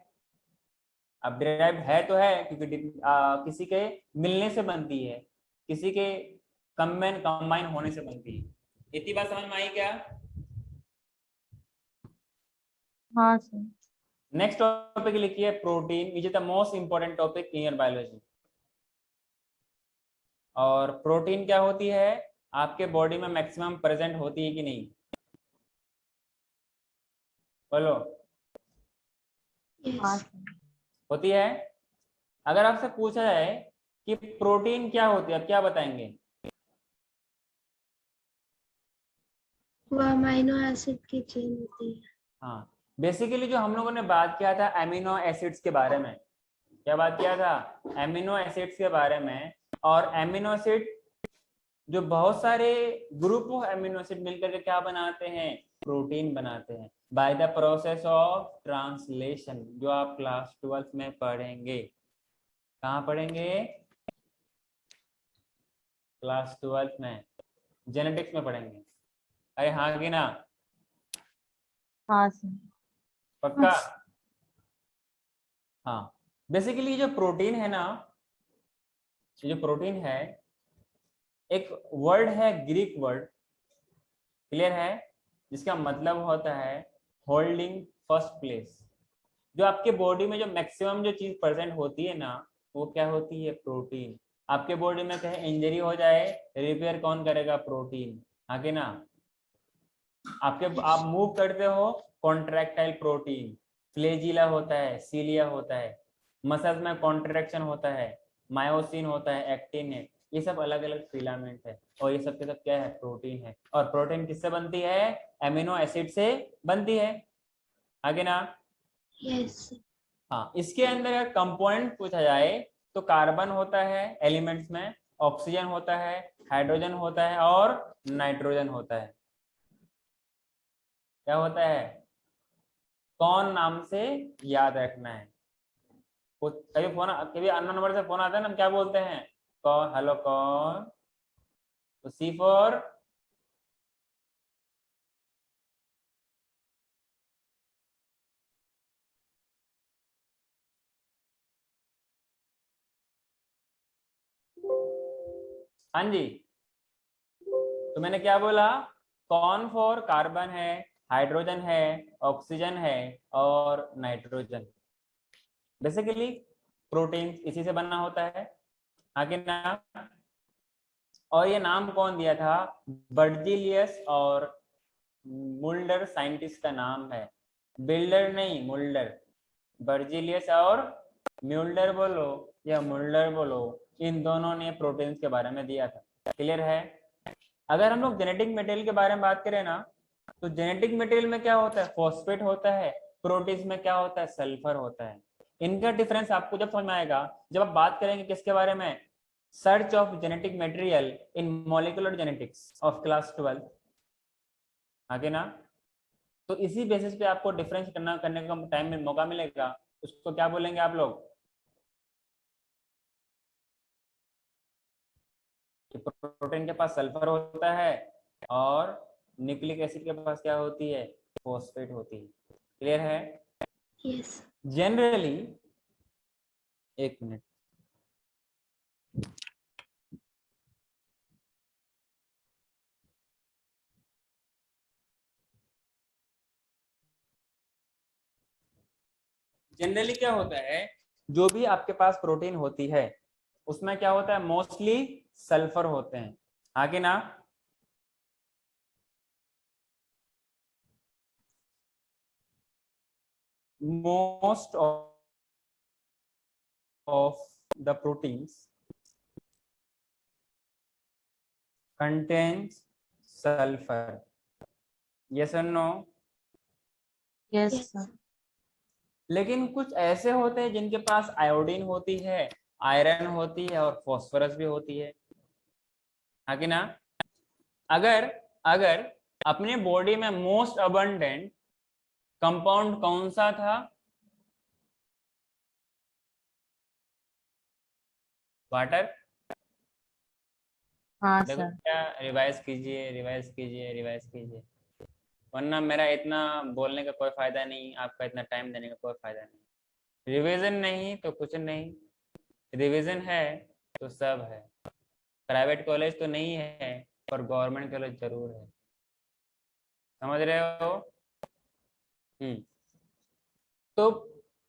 अब डिराइव है तो है क्योंकि किसी के मिलने से बनती है, किसी के कंबाइन होने से बनती है। इतनी बात समझ में आई क्या? हाँ सर। नेक्स्ट टॉपिक लिखिए protein, which is the most important topic in your biology. और प्रोटीन क्या होती है, आपके बॉडी में मैक्सिमम प्रेजेंट होती है कि नहीं, बोलो। हाँ Yes. सर। होती है। अगर आपसे पूछा जाए कि प्रोटीन क्या होती है, आप क्या बताएंगे? वो अमाइनो एसिड की चेन होती है। हाँ, बेसिकली जो हम लोगों ने बात किया था एमिनो एसिड्स के बारे में, क्या बात किया था? एमिनो एसिड्स के बारे में। और एमिनो एसिड जो बहुत सारे ग्रुप ऑफ एमिनो एसिड मिलकर के क्या बनाते हैं, प्रोटीन बनाते हैं, by the process of translation, जो आप क्लास 12 में पढ़ेंगे। कहाँ पढ़ेंगे? क्लास 12 में, जेनेटिक्स में पढ़ेंगे। अरे हाँ कि ना? हाँ सर। पक्का? हाँ, बेसिकली जो प्रोटीन है ना, जो प्रोटीन है, एक वर्ड है, ग्रीक वर्ड, क्लियर है, जिसका मतलब होता है होल्डिंग फर्स्ट प्लेस। जो आपके बॉडी में जो मैक्सिमम जो चीज प्रेजेंट होती है ना, वो क्या होती है? प्रोटीन। आपके बॉडी में कहीं इंजरी हो जाए, रिपेयर कौन करेगा? प्रोटीन। हाँ कि ना? आप मूव करते हो, कॉन्ट्रैक्टाइल प्रोटीन। फ्लेजिला होता है, सीलिया होता है, मसल्स में कॉन्ट्रैक्शन होता है, मायोसिन होता है, एक्टिन है, ये सब अलग अलग फिलामेंट है, और ये सब के सब क्या है? प्रोटीन है। और प्रोटीन किससे बनती है? एमिनो एसिड से बनती है। आगे ना? Yes. हाँ, इसके अंदर अगर कंपोनेंट पूछा जाए तो कार्बन होता है एलिमेंट्स में, ऑक्सीजन होता है, हाइड्रोजन होता है, और नाइट्रोजन होता है। क्या होता है? कौन नाम से याद रखना है। कभी फोन, कभी अननोन नंबर से फोन आता है ना, हम क्या बोलते हैं? कौन, हेलो कौन। तो सी फॉर हाँ जी, तो मैंने क्या बोला? कौन फॉर कार्बन है, हाइड्रोजन है, ऑक्सीजन है, और नाइट्रोजन। बेसिकली प्रोटीन इसी से बना होता है। आगे ना? और ये नाम कौन दिया था? बर्जीलियस और मुल्डर साइंटिस्ट का नाम है, बिल्डर नहीं, मुल्डर। बर्जीलियस और म्यूल्डर बोलो या मुल्डर बोलो, इन दोनों ने प्रोटीन्स के बारे में दिया था। क्लियर है? अगर हम लोग जेनेटिक मटेरियल के बारे में बात करें ना, तो जेनेटिक मटेरियल में क्या होता है? फॉस्फेट होता है। प्रोटीन्स में क्या होता है? सल्फर होता है। इनका डिफरेंस आपको जब समझ में आएगा, जब आप बात करेंगे किसके बारे में? Search of genetic material in molecular genetics of class 12। आगे ना? तो इसी बेसिस पे आपको डिफरेंस करने का टाइम में मौका मिलेगा। उसको क्या बोलेंगे आप लोग? कि प्रोटीन के पास सल्फर होता है, और न्यूक्लिक एसिड के पास क्या होती है? फॉस्फेट होती है। क्लियर है? Yes. जनरली, एक मिनट, जनरली क्या होता है, जो भी आपके पास प्रोटीन होती है उसमें क्या होता है? मोस्टली सल्फर होते हैं। आगे ना? Most of the proteins contains sulfur. Yes or no? Yes Yes. Sir. लेकिन कुछ ऐसे होते हैं जिनके पास आयोडीन होती है, आयरन होती है, और फॉस्फोरस भी होती है। आगे ना? अगर अगर अपने बॉडी में मोस्ट अबंडेंट कंपाउंड कौन सा था? वाटर। हाँ देखो सर। क्या, रिवाइज कीजिए, रिवाइज कीजिए, रिवाइज कीजिए, वरना मेरा इतना बोलने का कोई फायदा नहीं, आपका इतना टाइम देने का कोई फायदा नहीं। रिवीजन नहीं तो कुछ नहीं, रिवीजन है तो सब है। प्राइवेट कॉलेज तो नहीं है, पर गवर्नमेंट कॉलेज जरूर है। समझ रहे हो? तो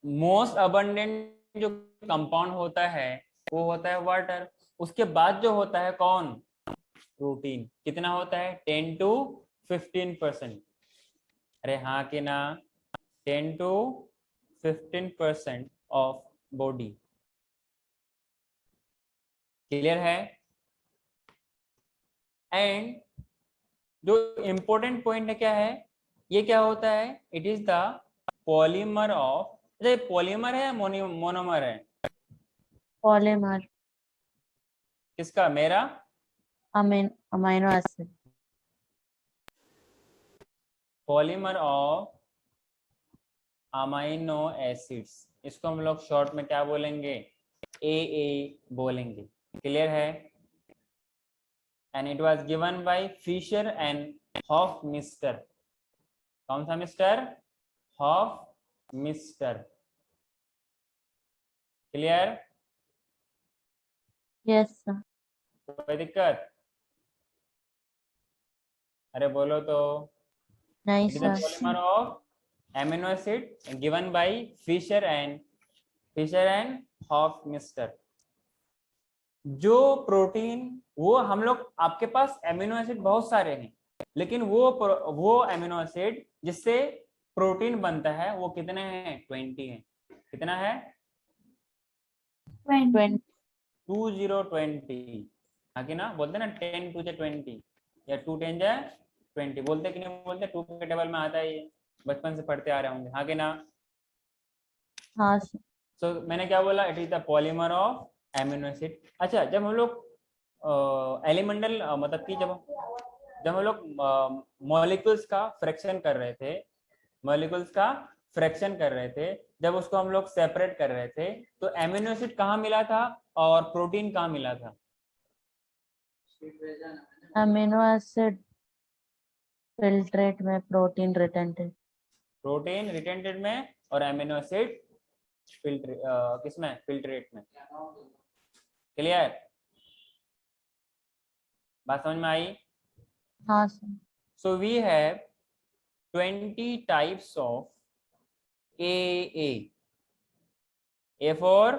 मोस्ट अबंडेंट जो कंपाउंड होता है वो होता है वाटर, उसके बाद जो होता है कौन, प्रोटीन। कितना होता है, 10 to 15%। अरे हाँ कि ना, 10 to 15% ऑफ बॉडी। क्लियर है। एंड जो इंपॉर्टेंट पॉइंट है क्या है, ये क्या होता है, it is the polymer of, polymer है या मोनोमर है, पॉलीमर, किसका, मेरा, amino acid, polymer of amino acids. इसको हम लोग शॉर्ट में क्या बोलेंगे, AA बोलेंगे। क्लियर है। And it was given by Fischer and Hofmeister. कौन सा mister, Hofmeister. Clear. Yes sir. कोई दिक्कत, अरे बोलो तो। नहीं It is the sir. polymer of amino acid given by Fisher and Hofmeister। जो प्रोटीन, वो हम लोग, आपके पास एमिनो एसिड बहुत सारे हैं, लेकिन वो एमिनो एसिड जिससे प्रोटीन बनता है वो कितने हैं, 20 हैं। कितना है, 20। 20 हाँ कि ना, बोलते ना 10 to the 20 या 2 10 जा 20, बोलते कि नहीं बोलते, 2 के टेबल में आता है ये, बचपन से पढ़ते आ रहे होंगे, हाँ कि ना। हाँ सर। सो मैंने क्या बोला, it is the polymer of amino acid. अच्छा, जब हम लोग एलिमेंटल मतलब कि जब हम लोग मॉलिक्यूल्स का फ्रैक्शन कर रहे थे, मॉलिक्यूल्स का फ्रैक्शन कर रहे थे, जब उसको हम लोग सेपरेट कर रहे थे, तो एमिनो एसिड कहाँ मिला था और प्रोटीन कहाँ मिला था, अमीनो एसिड फिल्ट्रेट में, प्रोटीन रिटेंटेड। प्रोटीन रिटेंटेड में और एमिनो एसिड फिल्ट्रेट, किसमें, फिल्ट्रेट में। क्लियर, बात समझ में आई। हाँ सर। So we have 20 types of AA। A for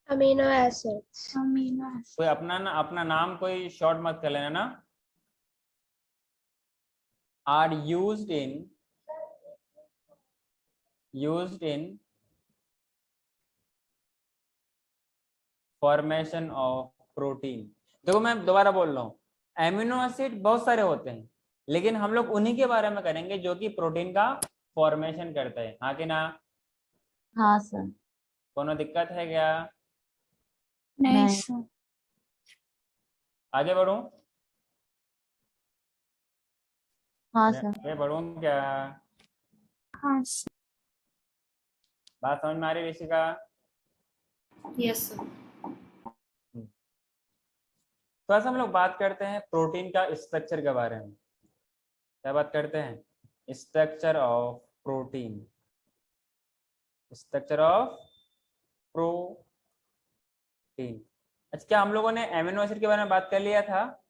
amino acids. कोई अपना नाम कोई शॉर्ट मत कर लेना ना। Are used in formation of protein. देखो मैं दोबारा बोल रहा हूँ, एमिनो एसिड बहुत सारे होते हैं, लेकिन हम लोग उन्हीं के बारे में करेंगे जो कि प्रोटीन का फॉर्मेशन करते हैं, हाँ कि ना। हाँ सर। कोनो दिक्कत है क्या, नहीं सर। आगे बढ़ूं, हाँ सर। आगे बढ़ूं क्या, हाँ सर। बात समझ में आ रही ऋषिका। Yes sir. तो ऐसा हम लोग बात करते हैं प्रोटीन का स्ट्रक्चर के बारे में। क्या बात करते हैं, structure of protein, structure of protein. अच्छा, क्या हम लोगों ने एमिनो एसिड के बारे में बात कर लिया था,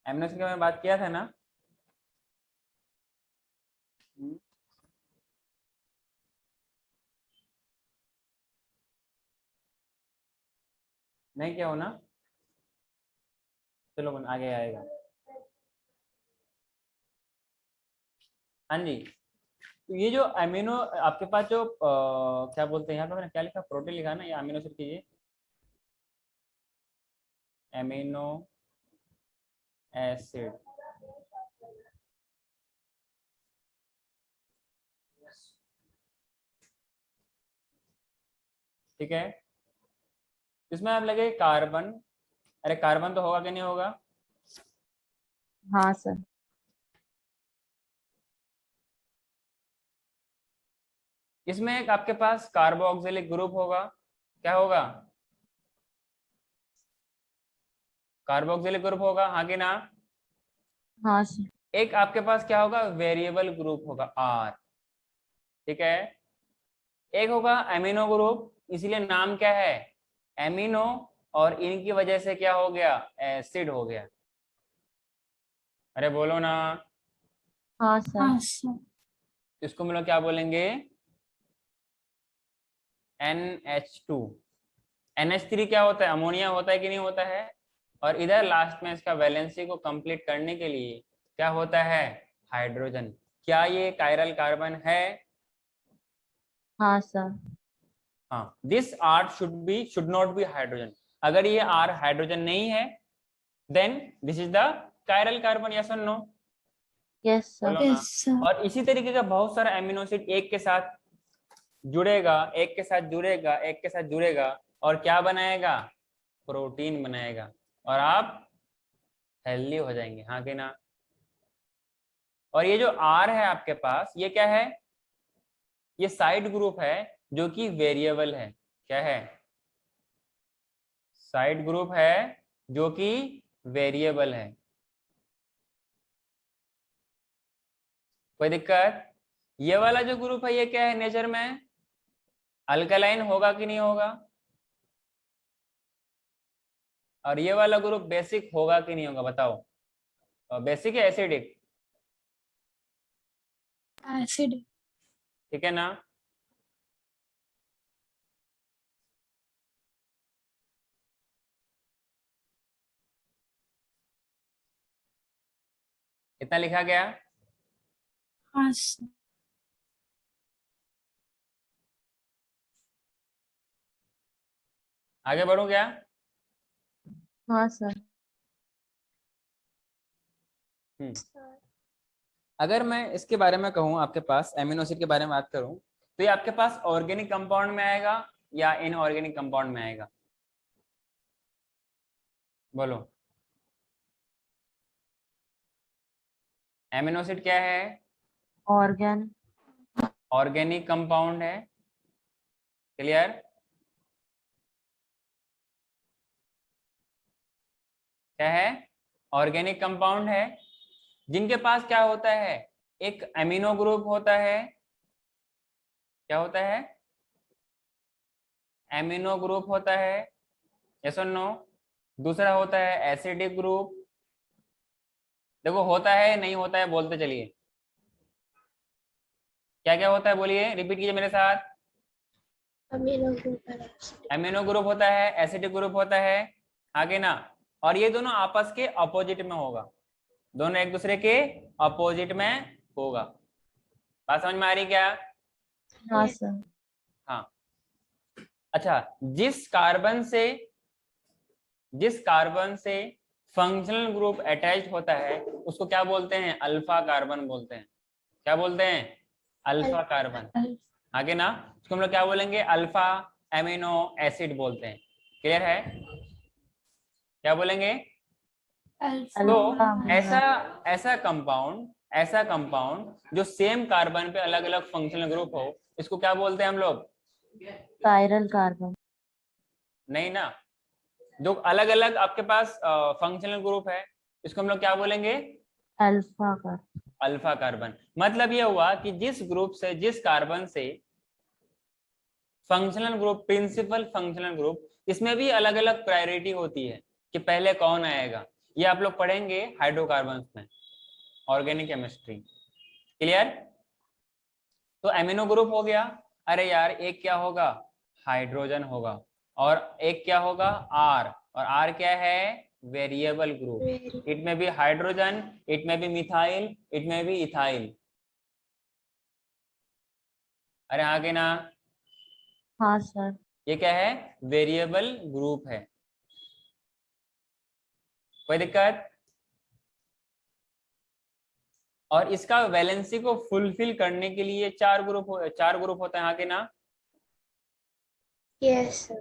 एमिनो एसिड के बारे में बात किया था ना। नहीं क्या हो ना, चलो आगे आएगा। हाँ जी, तो ये जो अमीनो, आपके पास जो क्या बोलते हैं, यहाँ पे मैंने क्या लिखा, प्रोटीन लिखा ना, ये अमीनो एसिड कीजिए, अमीनो एसिड। ठीक है, इसमें आप लगे कार्बन, अरे कार्बन तो होगा कि नहीं होगा, हाँ सर। इसमें एक आपके पास कार्बोक्सिलिक ग्रुप होगा, क्या होगा, कार्बोक्सिलिक ग्रुप होगा, हाँ कि ना। हाँ सर। एक आपके पास क्या होगा, वेरिएबल ग्रुप होगा R। ठीक है, एक होगा एमिनो ग्रुप, इसीलिए नाम क्या है, एमिनो, और इनकी वजह से क्या हो गया, एसिड हो गया। अरे बोलो ना, हाँ सर। हाँ सर। इसको हम लोग क्या बोलेंगे? NH2। NH3 क्या होता है? अमोनिया होता है कि नहीं होता है? और इधर लास्ट में इसका वैलेंसी को कंप्लीट करने के लिए क्या होता है? हाइड्रोजन। क्या ये कायरल कार्बन है? हाँ सर। हाँ, this R should not be hydrogen. अगर ये R हाइड्रोजन नहीं है then this is the chiral carbon. Yes और नो? Yes sir. बोलो ना। Yes sir. और इसी तरीके का बहुत सारा एमिनो एसिड एक के साथ जुड़ेगा, एक के साथ जुड़ेगा, एक के साथ जुड़ेगा और क्या बनाएगा? प्रोटीन बनाएगा और आप हेल्दी हो जाएंगे, हाँ कि ना? और ये जो R है आपके पास, ये क्या है? ये साइड ग्रुप है जो कि वेरिएबल है। क्या है? साइड ग्रुप है जो कि वेरिएबल है। कोई दिक्कत? ये वाला जो ग्रुप है ये क्या है नेचर में? अल्कलाइन होगा कि नहीं होगा? और ये वाला ग्रुप बेसिक होगा कि नहीं होगा? बताओ। बेसिक है एसिडिक? एसिड। ठीक है ना? इतना लिखा गया? हाँ सर। आगे बढ़ूं क्या? हाँ सर। अगर मैं इसके बारे में कहूं, आपके पास एमिनो एसिड के बारे में बात करूं, तो ये आपके पास ऑर्गेनिक कंपाउंड में आएगा या इनऑर्गेनिक कंपाउंड में आएगा? बोलो। एमिनो एसिड क्या है? ऑर्गेन। ऑर्गेनिक कंपाउंड है। क्लियर? क्या है? ऑर्गेनिक कंपाउंड है जिनके पास क्या होता है? एक एमिनो ग्रुप होता है। क्या होता है? एमिनो ग्रुप होता है। यस और नो? दूसरा होता है एसिडिक ग्रुप। देखो, होता है नहीं होता है बोलते चलिए। क्या क्या होता है बोलिए, रिपीट कीजिए मेरे साथ। अमीनो ग्रुप और एसिड। एमिनो ग्रुप होता है, एसिडिक ग्रुप होता है, आगे ना। और ये दोनों आपस के अपोजिट में होगा। दोनों एक दूसरे के अपोजिट में होगा। बात समझ में आ रही क्या? हाँ Yes. सर। हाँ। अच्छा, जिस कार्बन से फंक्शनल ग्रुप अटैच्ड होता है उसको क्या बोलते हैं? अल्फा कार्बन बोलते हैं। क्या बोलते हैं? Alpha carbon. आगे ना, उसको हम लोग क्या बोलेंगे? अल्फा एमिनो एसिड बोलते हैं। क्लियर है? क्या बोलेंगे? तो ऐसा ऐसा कंपाउंड जो सेम कार्बन पे अलग अलग फंक्शनल ग्रुप हो, इसको क्या बोलते हैं हम लोग? Chiral carbon. नहीं ना, जो अलग अलग आपके पास फंक्शनल ग्रुप है इसको हम लोग क्या बोलेंगे? Alpha carbon. Alpha carbon. मतलब ये हुआ कि जिस कार्बन से functional group, principal functional group, इसमें भी अलग अलग प्रायोरिटी होती है कि पहले कौन आएगा। ये आप लोग पढ़ेंगे हाइड्रोकार्बन्स में, ऑर्गेनिक केमिस्ट्री। क्लियर? तो एमिनो ग्रुप हो गया। अरे यार, एक क्या होगा? हाइड्रोजन होगा। और एक क्या होगा? आर। और आर क्या है? Variable group. इट में बी हाइड्रोजन, इट में बी मिथाइल, इट में बी इथाइल। अरे आगे ना, हाँ सर। ये क्या है? वेरिएबल ग्रुप है। कोई दिक्कत? और इसका वैलेंसी को फुलफिल करने के लिए चार ग्रुप होते हैं आगे ना। Yes, sir.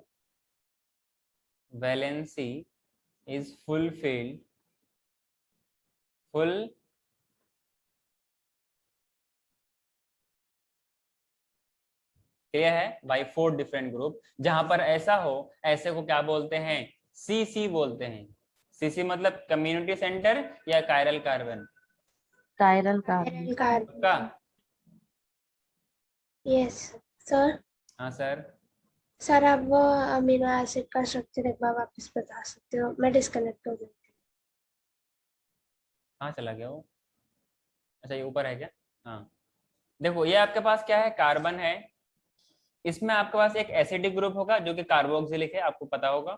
Valency is fulfilled full clear है बाय 4 डिफरेंट ग्रुप। जहां पर ऐसा हो, ऐसे को क्या बोलते हैं? सीसी बोलते हैं। सीसी मतलब कम्युनिटी सेंटर या chiral carbon chiral carbon. Iron carbon. का? Yes, sir. हाँ सर। सर आप वो अमीनो एसिड का स्ट्रक्चर एक बार वापस बता सकते हो? मैं डिस्कनेक्ट हो गई थी। कहाँ चला गया वो? अच्छा ये ऊपर है क्या? हाँ देखो ये आपके पास क्या है, कार्बन है, इसमें आपके पास एक एसिडिक ग्रुप होगा जो कि कार्बोक्सिलिक है, आपको पता होगा।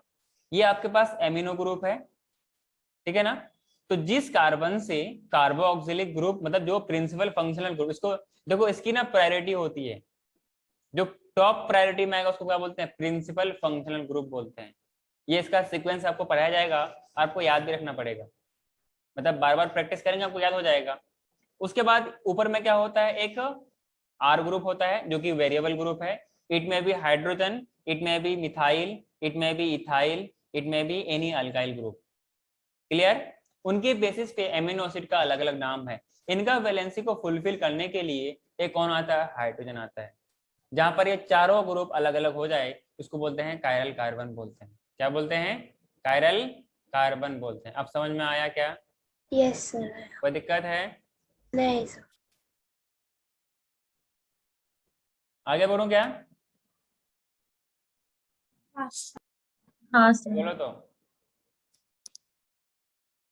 ये आपके पास एमिनो ग्रुप है, ठीक है ना। तो जिस कार्बन से कार्बोक्सिलिक ग्रुप मतलब जो प्रिंसिपल फंक्शनल ग्रुप, इसको देखो इसकी ना प्रायोरिटी होती है, जो टॉप प्रायोरिटी में आएगा उसको क्या बोलते हैं, प्रिंसिपल फंक्शनल ग्रुप बोलते हैं। ये इसका सीक्वेंस आपको पढ़ाया जाएगा, आपको याद भी रखना पड़ेगा, मतलब बार बार प्रैक्टिस करेंगे आपको याद हो जाएगा। उसके बाद ऊपर में क्या होता है, एक आर ग्रुप होता है जो कि वेरिएबल ग्रुप है। इट में बी हाइड्रोजन, इट में बी मिथाइल, इट में बी इथाइल, इट में be any alkyl group. Clear? उनके बेसिस पे एमिनो एसिड का अलग अलग नाम है। इनका वैलेंसी को फुलफिल करने के लिए एक कौन आता है, हाइड्रोजन आता है। जहां पर ये चारों ग्रुप अलग अलग हो जाए उसको बोलते हैं कायरल कार्बन बोलते हैं। क्या बोलते हैं? कायरल कार्बन बोलते हैं। अब समझ में आया क्या? Yes sir. कोई दिक्कत है? नहीं सर। आगे बढ़ूं क्या? हाँ सर। हाँ सर। बोलो तो।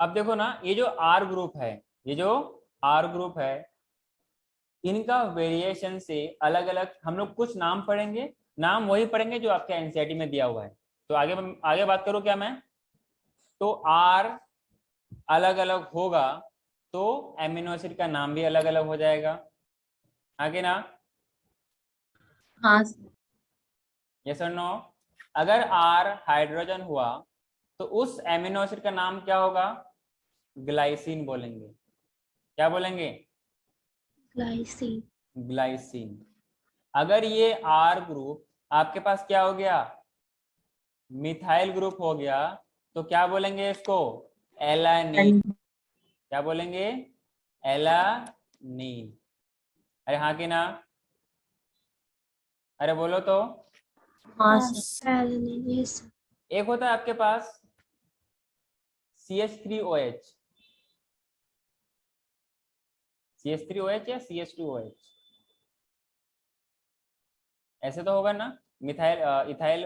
अब देखो ना, ये जो आर ग्रुप है, ये जो आर ग्रुप है, इनका वेरिएशन से अलग अलग हम लोग कुछ नाम पढ़ेंगे, नाम वही पढ़ेंगे जो आपके एनसीईआरटी में दिया हुआ है। तो आगे बात करूं क्या मैं? तो आर अलग अलग होगा तो एमिनो एसिड का नाम भी अलग अलग हो जाएगा, आगे ना? हाँ सर। यस और नो? अगर आर हाइड्रोजन हुआ तो उस एमिनो एसिड का नाम क्या होगा? ग्लाइसिन बोलेंगे। क्या बोलेंगे? ग्लाइसिन। ग्लाइसिन। अगर ये आर ग्रुप आपके पास क्या हो गया, मिथाइल ग्रुप हो गया, तो क्या बोलेंगे इसको? एलानीन। क्या बोलेंगे? एलानीन। अरे हाँ कि ना? अरे बोलो तो। हाँ हाँ sir. Sir. Alanine. Yes sir. एक होता है आपके पास CH3OH, CH3OH या CH2OH, ऐसे तो होगा ना? Methyl ethyl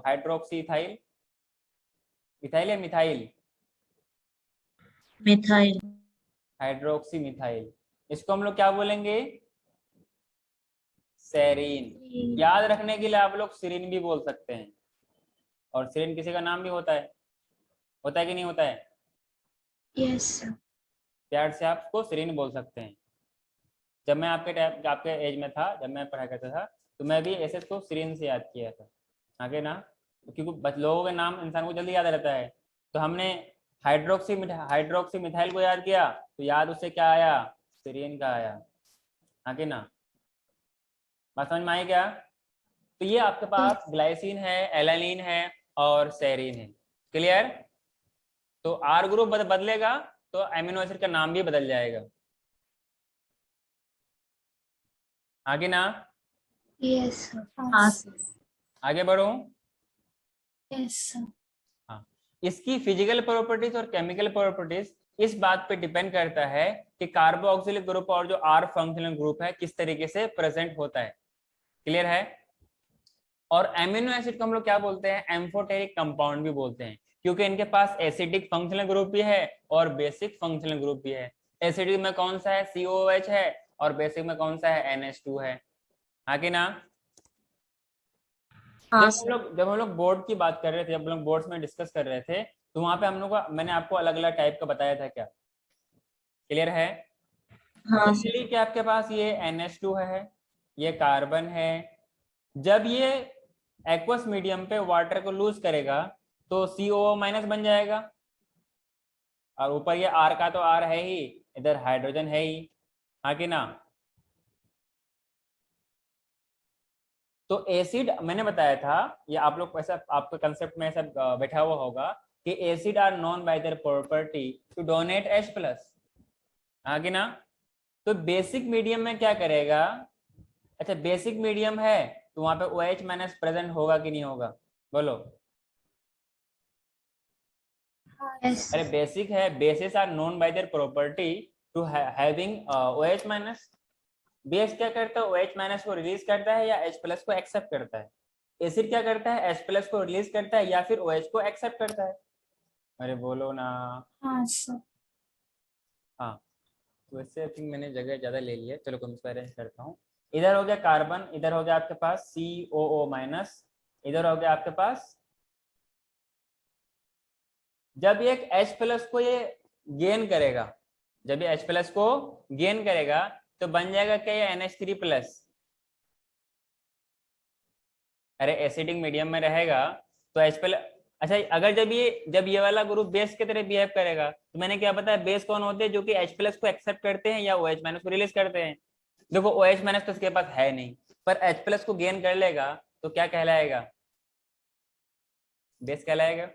hydroxy ethyl, ethyl या मिथाइल? मिथाइल। Hydroxy methyl. इसको हम लोग क्या बोलेंगे? सेरीन। याद रखने के लिए आप लोग सिरीन भी बोल सकते हैं, और सिरीन किसी का नाम भी होता है कि नहीं होता है? Yes sir. प्यार से आप उसको सिरीन बोल सकते हैं। जब मैं आपके एज में था, जब मैं पढ़ाई करता था, तो मैं भी ऐसे इसको सिरीन से याद किया था, आगे ना? क्योंकि लोगों के नाम इंसान को जल्दी याद रहता है। तो हमने हाइड्रोक्सी मिथाइल को याद किया तो याद उससे क्या आया? सिरीन का आया, आगे ना? बात समझ में आई क्या? तो ये आपके पास ग्लाइसिन है, एलानीन है और सेरीन है। क्लियर? तो आर ग्रुप बदलेगा तो एमिनो एसिड का नाम भी बदल जाएगा, आगे ना? Yes sir. हाँ सर। आगे बढ़ो। Yes sir. हाँ, इसकी फिजिकल प्रॉपर्टीज और केमिकल प्रॉपर्टीज इस बात पे डिपेंड करता है कि कार्बोक्सिलिक ग्रुप और जो आर फंक्शनल ग्रुप है किस तरीके से प्रेजेंट होता है। क्लियर है? और एमिनो एसिड को हम लोग क्या बोलते हैं? एम्फोटेरिक कंपाउंड भी बोलते हैं, क्योंकि इनके पास एसिडिक फंक्शनल ग्रुप भी है और बेसिक फंक्शनल ग्रुप भी है। एसिडिक में कौन सा है? COOH है, और बेसिक में कौन सा है? NH2 है, हाँ कि ना? हाँ सर। जब हम लोग बोर्ड की बात कर रहे थे, जब हम लोग बोर्ड्स में डिस्कस कर रहे थे, तो वहां पे हम लोग का मैंने आपको अलग अलग टाइप का बताया था क्या? क्लियर है? हाँ सर। इनिशियली क्या आपके पास ये NH2 है, ये कार्बन है। जब ये एक्वस मीडियम पे वाटर को लूज करेगा तो COO- बन जाएगा, और ऊपर ये R का तो R है ही, इधर हाइड्रोजन है ही, हाँ कि ना? तो एसिड मैंने बताया था, ये आप लोग ऐसा आपके कंसेप्ट में ऐसा बैठा हुआ होगा कि acid are known by their property to donate H+, हाँ कि ना? तो बेसिक मीडियम में क्या करेगा? अच्छा बेसिक मीडियम है तो वहां पे OH- प्रेजेंट होगा कि नहीं होगा? बोलो। यस अरे बेसिक है, bases are known by their property to having OH-। Base क्या करता है? OH- को रिलीज करता है या H+ को एक्सेप्ट करता है? एसिड क्या करता है? H+ को रिलीज करता है या फिर OH को एक्सेप्ट करता है? अरे बोलो ना। हाँ सर। हाँ, वैसे आई थिंक मैंने जगह ज्यादा ले लिया, चलो मैं इसको अरेंज करता हूँ। इधर हो गया कार्बन, इधर हो गया आपके पास COO माइनस, इधर हो गया आपके पास। जब ये एक H प्लस को ये गेन करेगा, जब ये H प्लस को गेन करेगा तो बन जाएगा क्या ये NH3 प्लस। अरे एसिडिक मीडियम में रहेगा तो H प्लस। अच्छा, अगर जब ये वाला ग्रुप बेस की तरह बिहेव करेगा तो मैंने क्या बताया, बेस कौन होते हैं, जो कि H प्लस को एक्सेप्ट करते हैं या OH माइनस को रिलीज करते हैं। देखो OH माइनस तो इसके पास है नहीं, पर H प्लस को गेन कर लेगा तो क्या कहलाएगा, बेस कहलाएगा।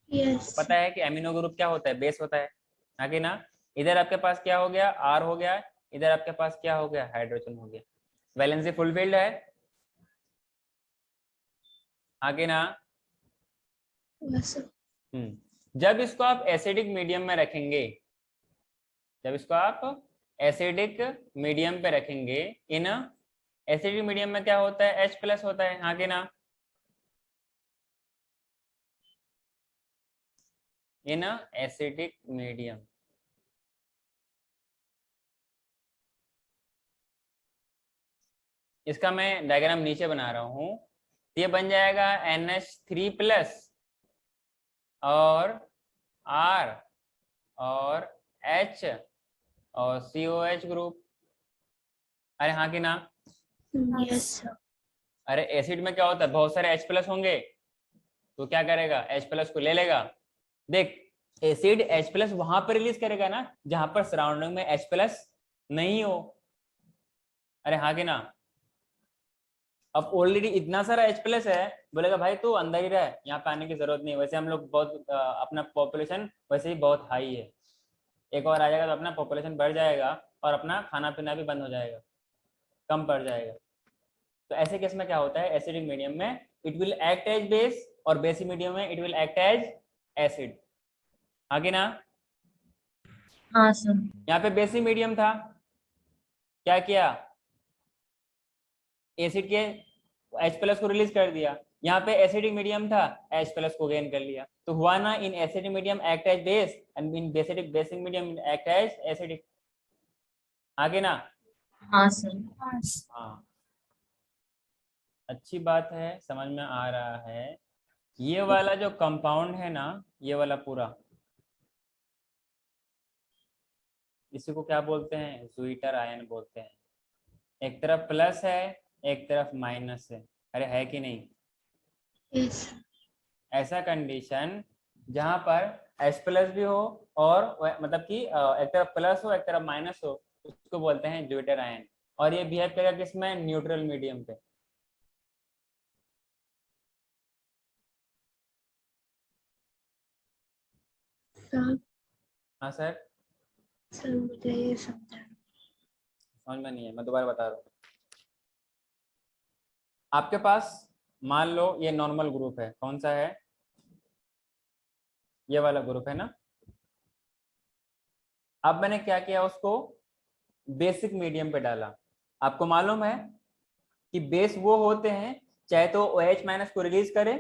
यस पता है कि अमीनो ग्रुप क्या होता है, बेस होता है, हाँ कि ना। इधर आपके पास क्या हो गया, R हो गया, इधर आपके पास क्या हो गया, हाइड्रोजन हो गया। वैलेंसी फुलफिल्ड है, हाँ कि ना। जब इसको आप एसिडिक मीडियम में रखेंगे, जब इसको आप एसिडिक मीडियम पे रखेंगे, इन एसिडिक मीडियम में क्या होता है, H प्लस होता है, हाँ कि ना। इन एसिडिक मीडियम, इसका मैं डायग्राम नीचे बना रहा हूं। ये बन जाएगा NH3 प्लस और R और H और COH ग्रुप। अरे हाँ कि ना। यस अरे एसिड में क्या होता है, बहुत सारे H प्लस होंगे तो क्या करेगा, H प्लस को ले लेगा। देख, एसिड H प्लस वहां पर रिलीज करेगा ना जहां पर सराउंडिंग में H प्लस नहीं हो। अरे हाँ कि ना। अब ऑलरेडी इतना सारा H प्लस है, बोलेगा भाई तू अंदर ही रह, यहाँ पे आने की जरूरत नहीं है। वैसे हम लोग बहुत अपना पॉपुलेशन वैसे ही बहुत हाई है, एक और आ जाएगा तो अपना पॉपुलेशन बढ़ जाएगा और अपना खाना पीना भी बंद हो जाएगा, कम पड़ जाएगा। तो ऐसे केस में क्या होता है, एसिडिक मीडियम में it will act as base और बेसिक मीडियम में it will act as acid, हाँ कि ना। हाँ सर। यहाँ पे बेसिक मीडियम था, क्या किया, एसिड के H प्लस को रिलीज कर दिया। यहाँ पे एसिडिक मीडियम था, H प्लस को गेन कर लिया। तो हुआ ना, in acidic medium act as base and in basic medium act as acidic, आगे ना। हाँ सर। हाँ, अच्छी बात है, समझ में आ रहा है। ये वाला जो कंपाउंड है ना, ये वाला पूरा, इसी को क्या बोलते हैं, ज्विटर आयन बोलते हैं। एक तरफ प्लस है, एक तरफ माइनस है, अरे है कि नहीं। यस ऐसा कंडीशन जहां पर H प्लस भी हो और मतलब कि एक तरफ प्लस हो एक तरफ माइनस हो, उसको बोलते हैं ज्विटर आयन। और ये बिहेव करेगा किसमें, न्यूट्रल मीडियम पे। हाँ सर, सर मुझे ये समझा। समझ में नहीं है, मैं दोबारा बता रहा हूँ। आपके पास मान लो ये नॉर्मल ग्रुप है, कौन सा है, ये वाला ग्रुप है ना। अब मैंने क्या किया, उसको बेसिक मीडियम पे डाला। आपको मालूम है कि बेस वो होते हैं चाहे तो OH माइनस को रिलीज करे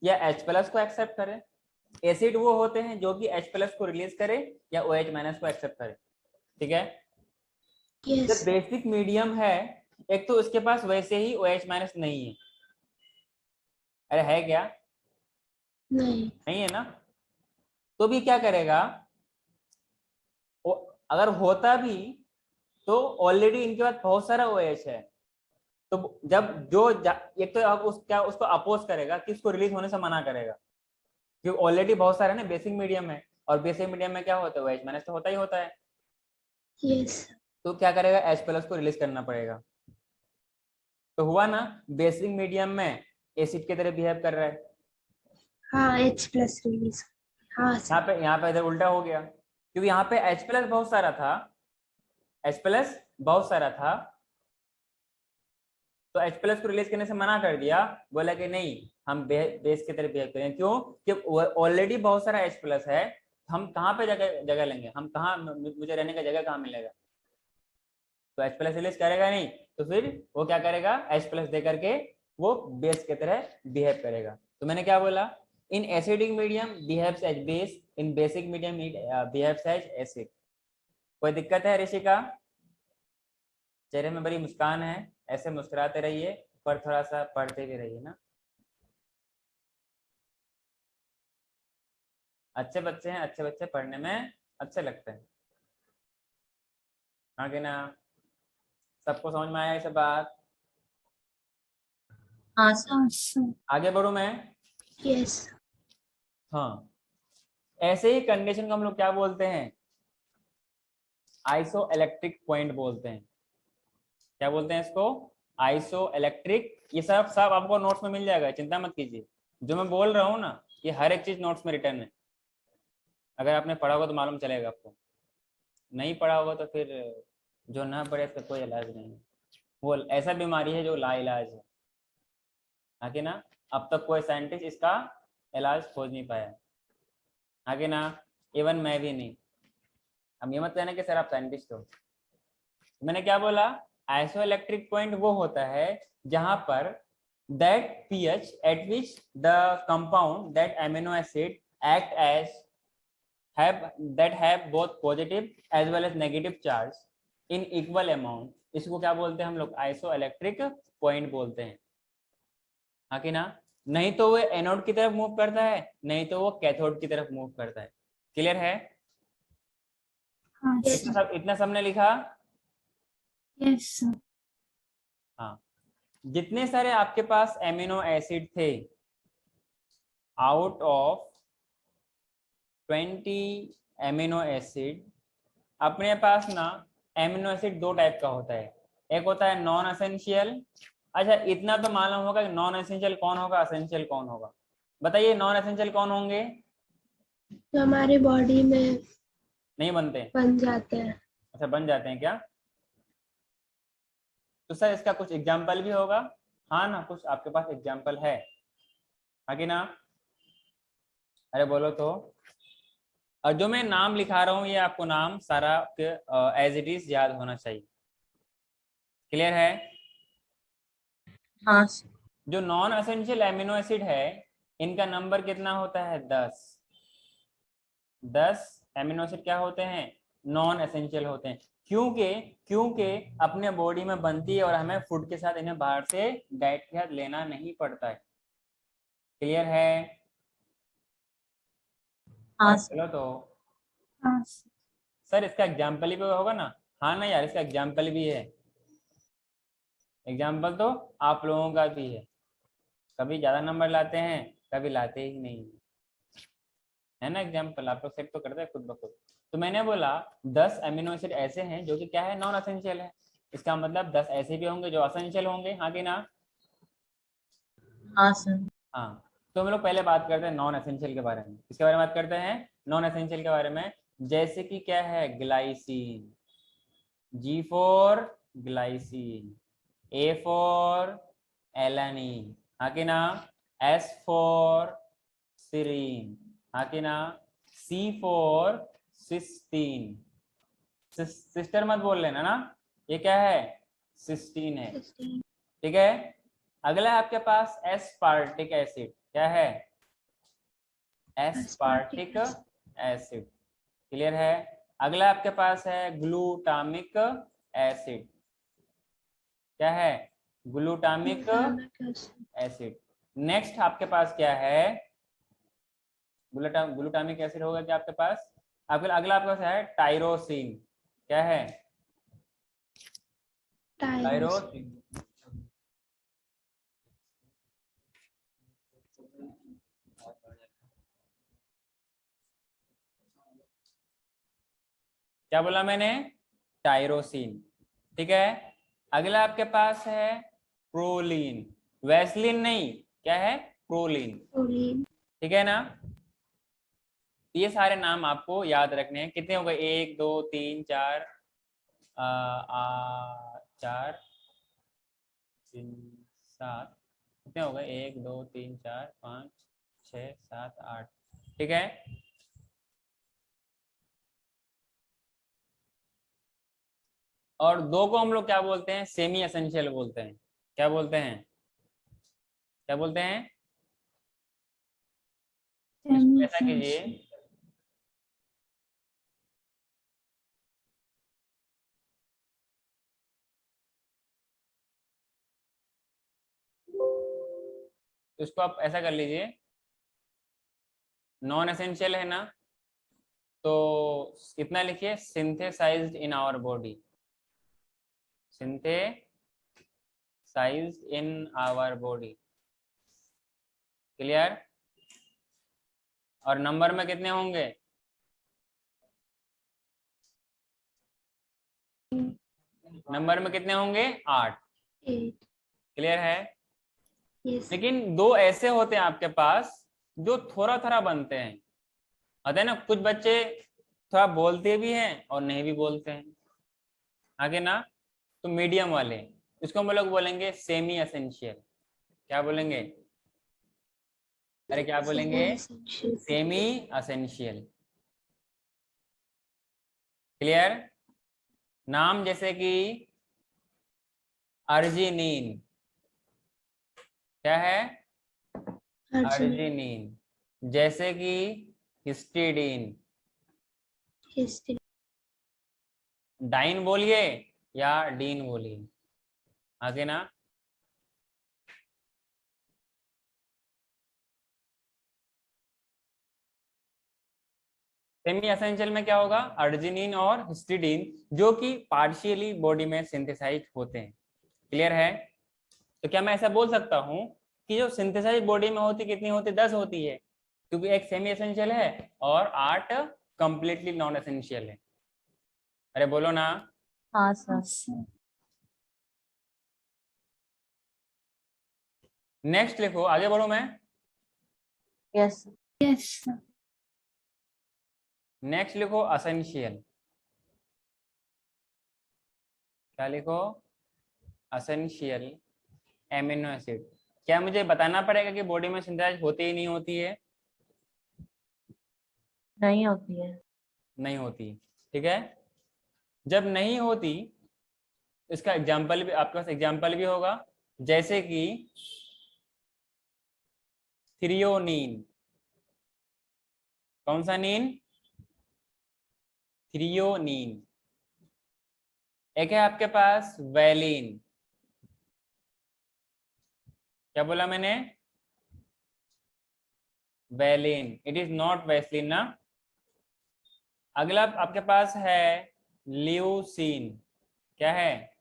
या H प्लस को एक्सेप्ट करे। एसिड वो होते हैं जो कि H प्लस को रिलीज करे या OH माइनस को एक्सेप्ट करे, ठीक है। यस जब बेसिक मीडियम है, एक तो उसके पास वैसे ही OH माइनस नहीं है, अरे है क्या, नहीं है ना। तो भी क्या करेगा, अगर होता भी तो ऑलरेडी इनके पास बहुत सारा OH है। तो जब एक तो अब उसको अपोज करेगा कि इसको रिलीज होने से मना करेगा, क्योंकि ऑलरेडी बहुत सारे ना बेसिक मीडियम है, और बेसिक मीडियम में क्या होता है, OH माइनस तो होता ही होता है। यस तो क्या करेगा, H प्लस को रिलीज करना पड़ेगा। तो हुआ ना, बेसिक मीडियम में एसिड की तरह बिहेव कर रहा है। हाँ H प्लस रिलीज। हाँ सर यहाँ पे इधर उल्टा हो गया, क्योंकि यहाँ पे H प्लस बहुत सारा था, H प्लस बहुत सारा था, तो H प्लस को रिलीज करने से मना कर दिया। बोला कि नहीं, हम बेस की तरह बिहेव करेंगे, क्यों, कि ऑलरेडी बहुत सारा H प्लस है, हम कहाँ पे जगह लेंगे, हम कहाँ, मुझे रहने का जगह कहाँ मिलेगा। तो H प्लस रिलीज करेगा नहीं, तो फिर वो क्या करेगा, H प्लस दे करके वो बेस की तरह बिहेव करेगा। तो मैंने क्या बोला, in acidic medium behaves as base, in basic medium it behaves as acid. कोई दिक्कत है ऋषिका? चेहरे में बड़ी मुस्कान है, ऐसे मुस्कुराते रहिए, पर थोड़ा सा पढ़ते भी रहिए ना। अच्छे बच्चे हैं, अच्छे बच्चे पढ़ने में अच्छे लगते हैं। आगे ना, सबको समझ में आया ये सब बात? हाँ सर। हाँ सर। आगे बढ़ू मैं? यस। हाँ, ऐसे ही कंडीशन को हम लोग क्या बोलते हैं? आइसो इलेक्ट्रिक पॉइंट बोलते हैं। क्या बोलते हैं इसको? Iso electric. ये सब सब आपको नोट्स में मिल जाएगा, चिंता मत कीजिए। जो मैं बोल रहा हूँ ना, ये हर एक चीज नोट्स में रिटर्न है। अगर आपने पढ़ा होगा तो मालूम चलेगा आपको, नहीं पढ़ा होगा तो फिर जो ना पढ़े इसका कोई इलाज नहीं है। वो ऐसा बीमारी है जो लाइलाज है। आगे ना, अब तक कोई साइंटिस्ट इसका इलाज खोज नहीं पाया। आगे ना, इवन मैं भी नहीं। अब ये मत कहना कि सर आप साइंटिस्ट हो। मैंने क्या बोला? आइसो इलेक्ट्रिक पॉइंट वो होता है जहां पर that pH at which the compound that amino acid act as have both positive as well as negative charge in equal amount, इसको क्या बोलते हैं हम लोग? आइसो इलेक्ट्रिक पॉइंट बोलते हैं। हाँ कि ना? नहीं तो वो एनोड की तरफ मूव करता है, नहीं तो वो कैथोड की तरफ मूव करता है। क्लियर है? हाँ Yes. सर। इतना सबने लिखा? Yes sir. हाँ, जितने सारे आपके पास एमिनो एसिड थे, आउट ऑफ 20 एमिनो एसिड, अपने पास ना एमिनो एसिड दो टाइप का होता है। एक होता है नॉन एसेंशियल। अच्छा, इतना तो मालूम होगा कि नॉन एसेंशियल कौन होगा, एसेंशियल कौन होगा? बताइए, नॉन एसेंशियल कौन होंगे? जो हमारी बॉडी में नहीं बनते? बन जाते हैं। अच्छा, बन जाते हैं क्या? तो सर इसका कुछ एग्जाम्पल भी होगा? हाँ ना, कुछ आपके पास एग्जाम्पल है? आगे ना, अरे बोलो तो। और जो मैं नाम लिखा रहा हूँ ये आपको नाम सारा एज इट इज याद होना चाहिए। क्लियर है? हाँ सर। जो नॉन एसेंशियल एमिनो एसिड है, इनका नंबर कितना होता है? 10। 10 एमिनो एसिड क्या होते हैं? नॉन एसेंशियल होते हैं। क्योंकि क्योंकि अपने बॉडी में बनती है और हमें फूड के साथ इन्हें बाहर से डाइट के साथ लेना नहीं पड़ता है। क्लियर है? हाँ अरे सर। चलो तो। हाँ सर। सर इसका एग्जाम्पल भी होगा ना? हाँ ना यार, इसका एग्जाम्पल भी है। एग्जाम्पल तो आप लोगों का भी है। कभी ज्यादा नंबर लाते हैं, कभी लाते ही नहीं, है ना? एग्जाम्पल आप लोग सेट तो करते हैं खुद ब खुद। तो मैंने बोला 10 अमीनो एसिड ऐसे हैं जो कि क्या है? नॉन एसेंशियल है। इसका मतलब 10 ऐसे भी होंगे जो एसेंशियल होंगे। हाँ कि ना? हाँ सर। हाँ, तो हम लोग पहले बात करते हैं नॉन एसेंशियल के बारे में। किसके बारे में बात करते हैं? नॉन एसेंशियल के बारे में। जैसे कि क्या है? Glycine. G for glycine, A for alanine, हाँ कि ना? S फॉर सीरीन, हाँ कि ना? C for cysteine. सिस्टर मत बोल लेना ना, ये क्या है? सिस्टीन है। ठीक है? अगला है आपके पास एस्पार्टिक एसिड। क्या है? Aspartic acid. क्लियर है? अगला आपके पास है ग्लूटामिक एसिड। क्या है? Glutamic acid. नेक्स्ट आपके पास क्या है? ग्लूटामिक एसिड होगा क्या आपके पास? अगला आपके पास है टायरोसिन। क्या है? टायरोसिन। क्या बोला मैंने? टायरोसिन। ठीक है? अगला आपके पास है प्रोलीन। वैसलीन नहीं, क्या है? प्रोलीन। ठीक है ना? ये सारे नाम आपको याद रखने हैं। कितने हो गए? 1 2 3 4 4 3 7। कितने हो गए? 1 2 3 4 5 6 7 8। ठीक है? और दो को हम लोग क्या बोलते हैं? सेमी एसेंशियल बोलते हैं। क्या बोलते हैं? क्या बोलते हैं? इसको ऐसा कीजिए, तो इसको आप ऐसा कर लीजिए, नॉन एसेंशियल है ना, तो इतना लिखिए, synthesised in our body, synthesised in our body. Clear? और नंबर में कितने होंगे? नंबर में कितने होंगे? 8। 8. क्लियर है? Yes. लेकिन दो ऐसे होते हैं आपके पास जो थोड़ा थोड़ा बनते हैं, होता है ना, कुछ बच्चे थोड़ा बोलते भी हैं और नहीं भी बोलते हैं, आगे ना, तो मीडियम वाले, इसको हम लोग बोलेंगे सेमी एसेंशियल। क्या बोलेंगे? अरे क्या बोलेंगे? Semi-essential. Semi essential. क्लियर? नाम जैसे कि अर्जिनिन, क्या है? Arginine. अर्जिनिन। जैसे कि हिस्टिडीन। Histidine. डाइन बोलिए या डीन बोलिए, आगे ना। सेमी एसेंशियल में क्या होगा? अर्जिनिन और हिस्टिडीन, जो कि पार्शियली बॉडी में सिंथेसाइज होते हैं। क्लियर है? तो क्या मैं ऐसा बोल सकता हूं कि जो सिंथेसाइज बॉडी में होती कितनी होती? 10 होती है, क्योंकि एक सेमी एसेंशियल है और 8 कंप्लीटली नॉन एसेंशियल है। अरे बोलो ना। हाँ सर। हाँ सर। नेक्स्ट लिखो, आगे बढ़ो मैं। Yes yes sir. नेक्स्ट लिखो एसेंशियल। क्या लिखो? Essential amino acid. क्या मुझे बताना पड़ेगा कि बॉडी में सिंथेसाइज होती ही नहीं होती है? नहीं होती है। नहीं होती। ठीक है, जब नहीं होती, इसका एग्जाम्पल भी आपके पास एग्जाम्पल भी होगा, जैसे कि थ्रियोनीन। कौन सा नीन? थ्रियोनीन। एक है आपके पास वैलिन। क्या बोला मैंने? Valine. It is not Vaseline ना। अगला आपके पास है ल्यूसीन। क्या है?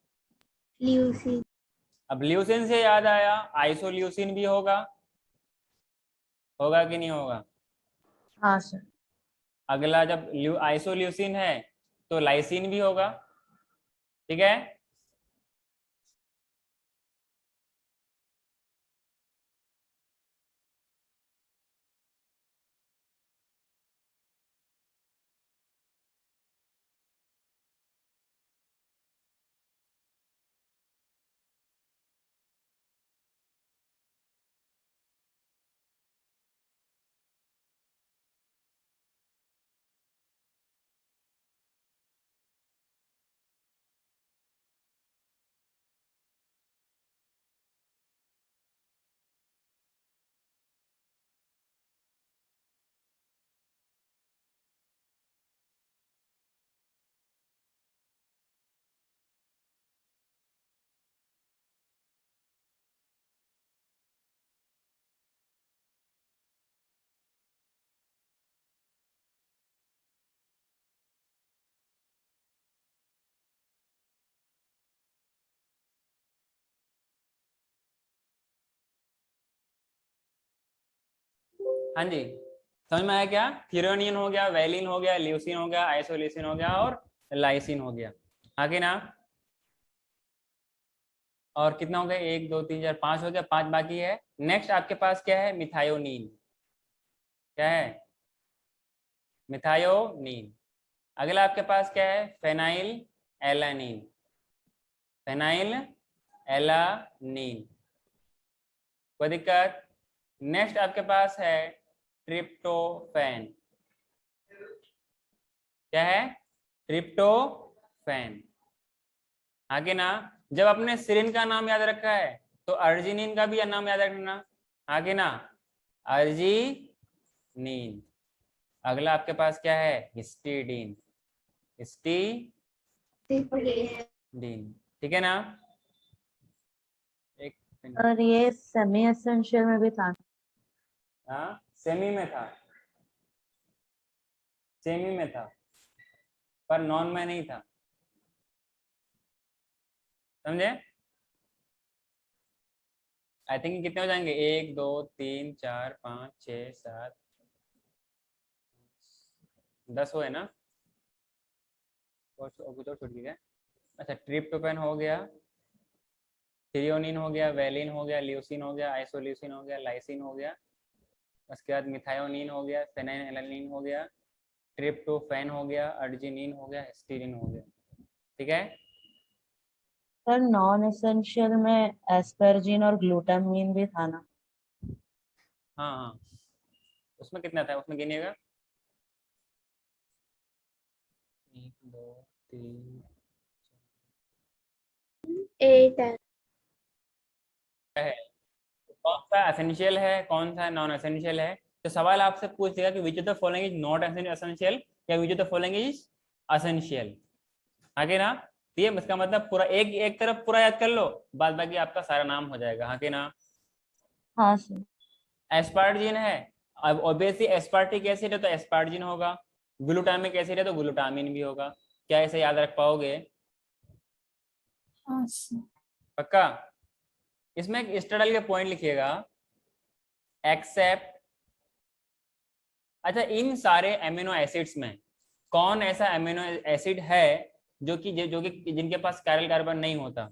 Leucine. अब ल्यूसीन से याद आया, आइसोल्यूसिन भी होगा, होगा कि नहीं होगा? हाँ सर। अगला जब आइसोल्यूसिन है तो लाइसिन भी होगा। ठीक है, हाँ जी, समझ में आया क्या? थ्रियोनिन हो गया, वैलिन हो गया, ल्यूसिन हो गया, आइसोल्यूसिन हो गया और लाइसिन हो गया, आगे ना। और कितना हो गया? 1 2 3 4 5 हो गया, 5 बाकी है। नेक्स्ट आपके पास क्या है? मिथायोनीन। क्या है? मिथायोनीन। अगला आपके पास क्या है? Phenyl alanine. Phenyl alanine. कोई दिक्कत? नेक्स्ट आपके पास है ट्रिप्टोफैन। क्या है? ट्रिप्टोफैन। आगे ना, जब आपने सिरिन का नाम याद रखा है तो अर्जिनिन का भी नाम याद रखना, आगे ना, अर्जिनिन। अगला आपके पास क्या है? हिस्टिडीन। हिस्टिडीन। ठीक है ना? एक और ये सेमी एसेंशियल में भी था। हाँ, सेमी में था, सेमी में था, पर नॉन में नहीं था। समझे? आई थिंक कितने हो जाएंगे, 1 2 3 4 5 6 7 10 हुए ना? और कुछ और छूट गया। अच्छा, ट्रिप्टोफैन हो गया, थ्रियोनिन हो गया, वेलिन हो गया, ल्यूसिन हो गया, आइसोल्यूसिन हो गया, लाइसिन हो गया, उसके बाद मिथायोनिन हो गया, फेनाइलएलानिन हो गया, ट्रिप्टोफैन हो गया, अर्जिनिन हो गया, हिस्टीडिन हो गया। ठीक है? सर नॉन एसेंशियल में एस्परजिन और ग्लूटामीन भी था ना? हाँ हाँ, उसमें कितना था, उसमें गिनिएगा। 1 2 3 8 है। है। कौन सा एसेंशियल है, कौन सा नॉन एसेंशियल है? तो सवाल आपसे पूछ देगा कि which of the following is not essential या which of the following is essential. आगे ना, तो ये इसका मतलब पूरा एक एक तरफ पूरा याद कर लो, बाद बाकी आपका सारा नाम हो जाएगा। हाँ कि ना? हाँ सर। एस्पार्जिन है, अब ऑब्वियसली एस्पार्टिक एसिड है तो एस्पार्जिन होगा, ग्लूटामिक एसिड है तो ग्लूटामिन भी होगा। क्या ऐसे याद रख पाओगे? हाँ सर। पक्का? इसमें एक स्टडल के पॉइंट लिखिएगा, एक्सेप्ट। अच्छा, इन सारे एमिनो एसिड्स में कौन ऐसा एमिनो एसिड है जो कि जिनके पास कैरल कार्बन नहीं होता?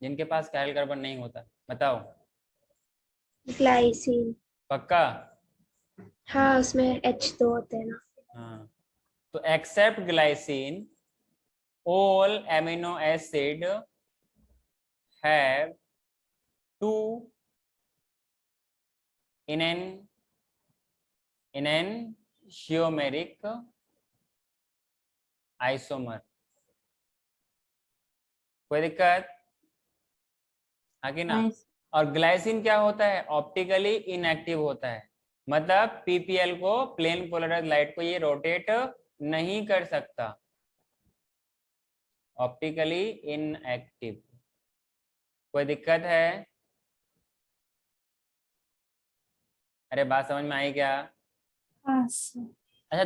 जिनके पास कैरल कार्बन नहीं होता, बताओ। ग्लाइसिन। पक्का? हाँ, उसमें H2 होते हैं ना। हाँ, तो except glycine all amino acid have two enantiomeric isomer। कोई दिक्कत? हाँ कि ना? नहीं और ग्लाइसिन क्या होता है? ऑप्टिकली इनएक्टिव होता है, मतलब पीपीएल को, प्लेन पोलराइज्ड लाइट को ये रोटेट नहीं कर सकता, ऑप्टिकली इनएक्टिव। कोई दिक्कत है? अरे बात समझ में आई क्या? हाँ सर। अच्छा,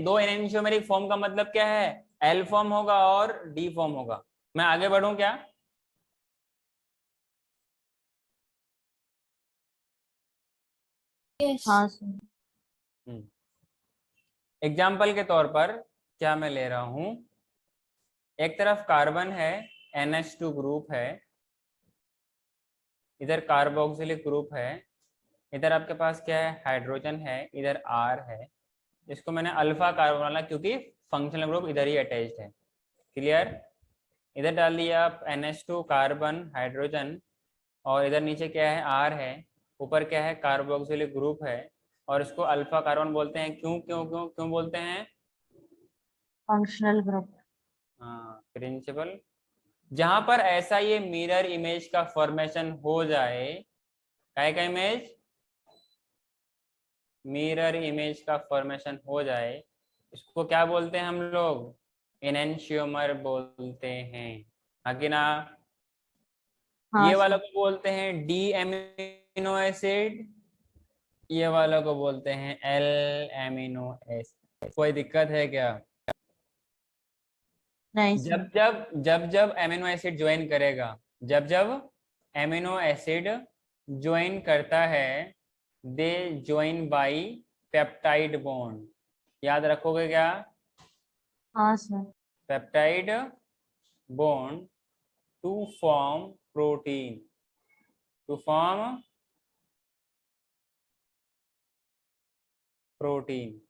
दो एनेंशियोमेरिक फॉर्म का मतलब क्या है? एल फॉर्म होगा और डी फॉर्म होगा। मैं आगे बढ़ूं क्या? यस। हाँ सर। एग्जाम्पल के तौर पर क्या मैं ले रहा हूं, एक तरफ कार्बन है, NH2 ग्रुप है, इधर कार्बोक्सिलिक ग्रुप है, इधर आपके पास क्या है, हाइड्रोजन है, इधर R है। इसको मैंने अल्फा कार्बन वाला, क्योंकि फंक्शनल ग्रुप इधर ही अटैच्ड है। क्लियर? इधर डाल दिया आप NH2 कार्बन हाइड्रोजन, और इधर नीचे क्या है, R है, ऊपर क्या है, कार्बोक्सिलिक ग्रुप है, और इसको अल्फा कार्बन बोलते हैं। क्यों क्यों क्यों क्यों बोलते हैं? Functional group. हाँ, प्रिंसिपल। जहां पर ऐसा ये मिरर इमेज का फॉर्मेशन हो जाए, काय का इमेज, मिरर इमेज का फॉर्मेशन हो जाए, इसको क्या बोलते हैं हम लोग? एनेंशियोमर बोलते हैं। हाँ कि ना? हाँ ये वाला सर। को बोलते हैं डी एमिनो एसिड, ये वाला को बोलते हैं एल एमिनो एसिड। कोई दिक्कत है क्या? नहीं जब सर। जब जब जब एमिनो एसिड ज्वाइन करेगा, जब जब एमिनो एसिड ज्वाइन करता है, they join by peptide bond. याद रखोगे क्या? हाँ सर। Peptide bond to form protein, to form protein.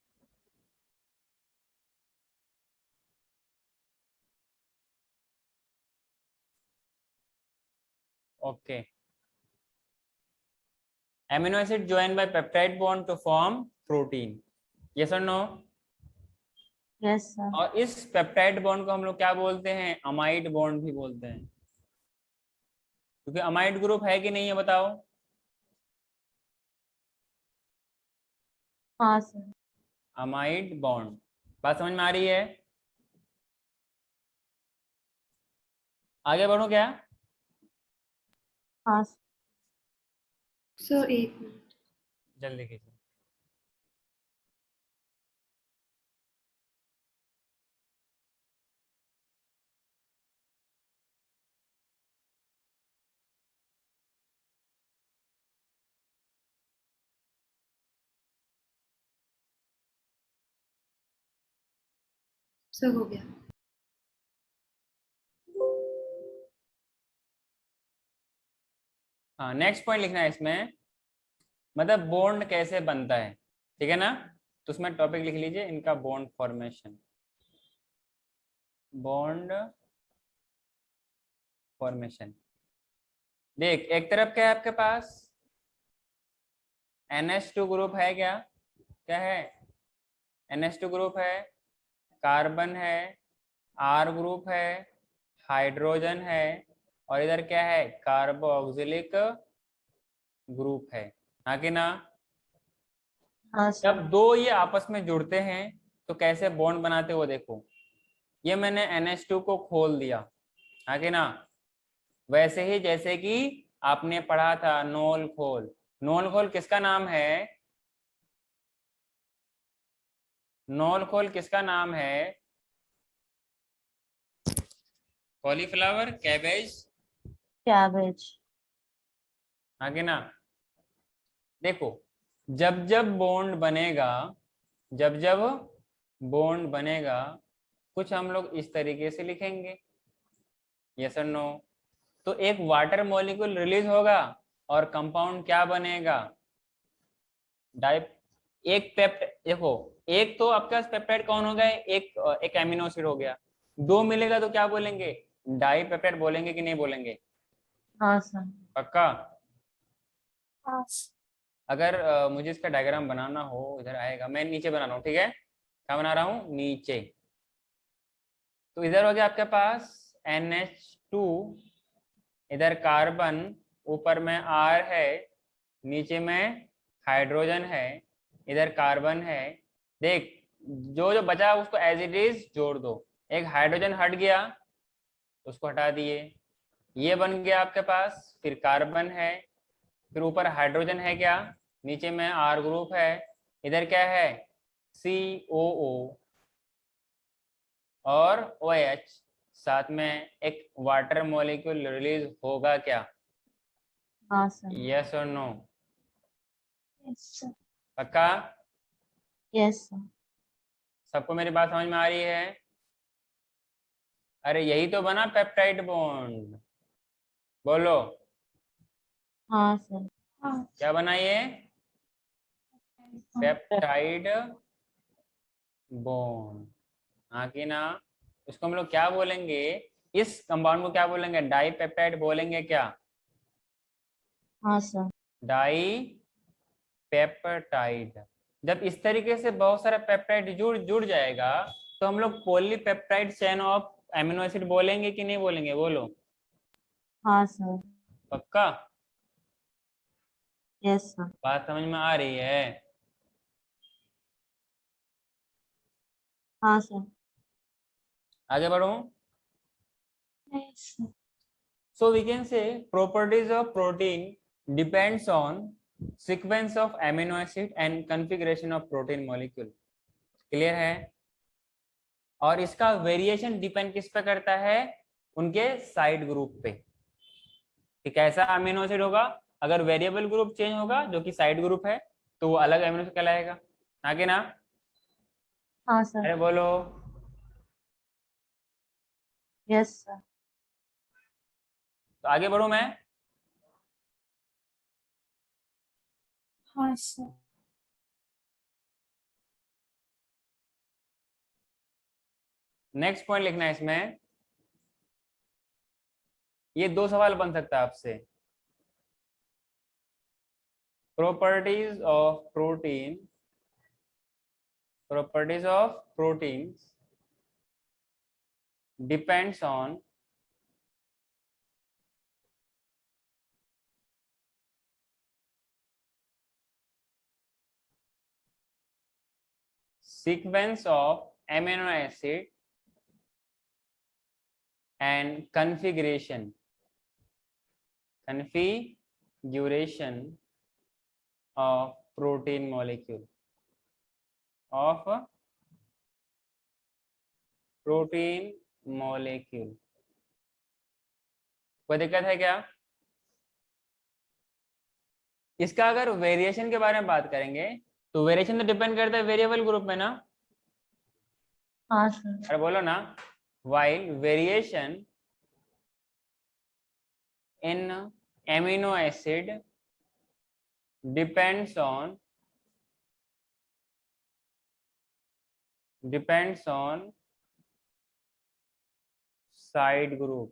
Okay, amino acid join by peptide bond to form protein. Yes और नो? Yes sir. और इस पेप्टाइड बॉन्ड को हम लोग क्या बोलते हैं? अमाइड बॉन्ड भी बोलते हैं, क्योंकि अमाइड ग्रुप है कि नहीं है, बताओ। हाँ सर। Amide bond. बात समझ में आ रही है? आगे बढ़ो क्या? हाँ सर एक मिनट। जल्दी कीजिए। सर हो गया। हाँ, नेक्स्ट पॉइंट लिखना है इसमें, मतलब बॉन्ड कैसे बनता है, ठीक है ना? तो उसमें टॉपिक लिख लीजिए इनका, बॉन्ड फॉर्मेशन, बॉन्ड फॉर्मेशन। देख, एक तरफ क्या है आपके पास, NH2 ग्रुप है क्या? क्या है? NH2 ग्रुप है, कार्बन है, R ग्रुप है, हाइड्रोजन है, और इधर क्या है, कार्बोक्सिलिक ग्रुप है। हाँ कि ना? हाँ जब सर। दो ये आपस में जुड़ते हैं तो कैसे बॉन्ड बनाते हो देखो, ये मैंने NH2 को खोल दिया, हाँ कि ना? वैसे ही जैसे कि आपने पढ़ा था नोल खोल, नोल खोल किसका नाम है? नोल खोल किसका नाम है? Cauliflower, cabbage, cabbage. हाँ कि ना? देखो, जब जब बॉन्ड बनेगा, जब जब बॉन्ड बनेगा, कुछ हम लोग इस तरीके से लिखेंगे, यस और नो। तो एक वाटर मॉलिक्यूल रिलीज होगा और कंपाउंड क्या बनेगा, डाई, एक पेप्ट, देखो, एक तो आपके पास पेप्टाइड कौन हो गया, एक एक एमिनो एसिड हो गया, दो मिलेगा तो क्या बोलेंगे, डाई पेप्टाइड बोलेंगे कि नहीं बोलेंगे? हाँ सर। पक्का? हाँ सर। अगर मुझे इसका डायग्राम बनाना हो, इधर आएगा, मैं नीचे बना रहा हूँ, ठीक है? क्या बना रहा हूँ, नीचे। तो इधर हो गया आपके पास NH2, इधर कार्बन, ऊपर में R है, नीचे में हाइड्रोजन है, इधर कार्बन है। देख, जो जो बचा उसको एज इट इज जोड़ दो, एक हाइड्रोजन हट गया, उसको हटा दिए, ये बन गया आपके पास, फिर कार्बन है, फिर ऊपर हाइड्रोजन है क्या, नीचे में R ग्रुप है, इधर क्या है, COO और OH, साथ में एक वाटर मॉलिक्यूल रिलीज होगा क्या, हाँ सर। यस और नो? Yes sir. पक्का? Yes sir. सबको मेरी बात समझ में आ रही है? अरे यही तो बना पेप्टाइड बॉन्ड, बोलो हाँ सर। हाँ क्या बना ये, हाँ पेप्टाइड बॉन्ड, हाँ कि ना? इसको हम लोग क्या बोलेंगे, इस कंपाउंड को क्या बोलेंगे, डाई पेप्टाइड बोलेंगे क्या? हाँ सर। Die peptide. जब इस तरीके से बहुत सारा पेप्टाइड जुड़ जुड़ जाएगा तो हम लोग polypeptide chain of amino acid बोलेंगे कि नहीं बोलेंगे, बोलो? हाँ सर। पक्का? Yes sir. बात समझ में आ रही है? हाँ सर। आगे बढ़ो। Yes sir. So we can say properties of protein depends on sequence of amino acid and configuration of protein molecule. Clear है? और इसका वेरिएशन डिपेंड किस पे करता है, उनके साइड ग्रुप पे, कि कैसा अमीनो एसिड होगा। अगर वेरिएबल ग्रुप चेंज होगा जो कि साइड ग्रुप है तो वो अलग अमीनो एसिड कहलाएगा, ना कि ना? हाँ सर। अरे बोलो। Yes sir. तो आगे बढ़ू मैं। हाँ सर। नेक्स्ट पॉइंट लिखना है इसमें, ये दो सवाल बन सकता है आपसे, properties of protein, properties of proteins depends on sequence of amino acid and configuration of protein molecule कोई दिक्कत है क्या? इसका अगर वेरिएशन के बारे में बात करेंगे तो वेरिएशन तो डिपेंड करता है वेरिएबल ग्रुप में ना। हाँ सर। अरे बोलो ना, while variation in amino acid depends on side group.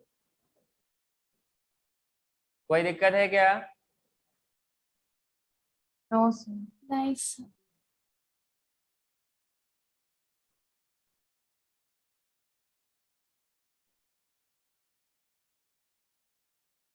कोई दिक्कत है क्या? No sir. Nice.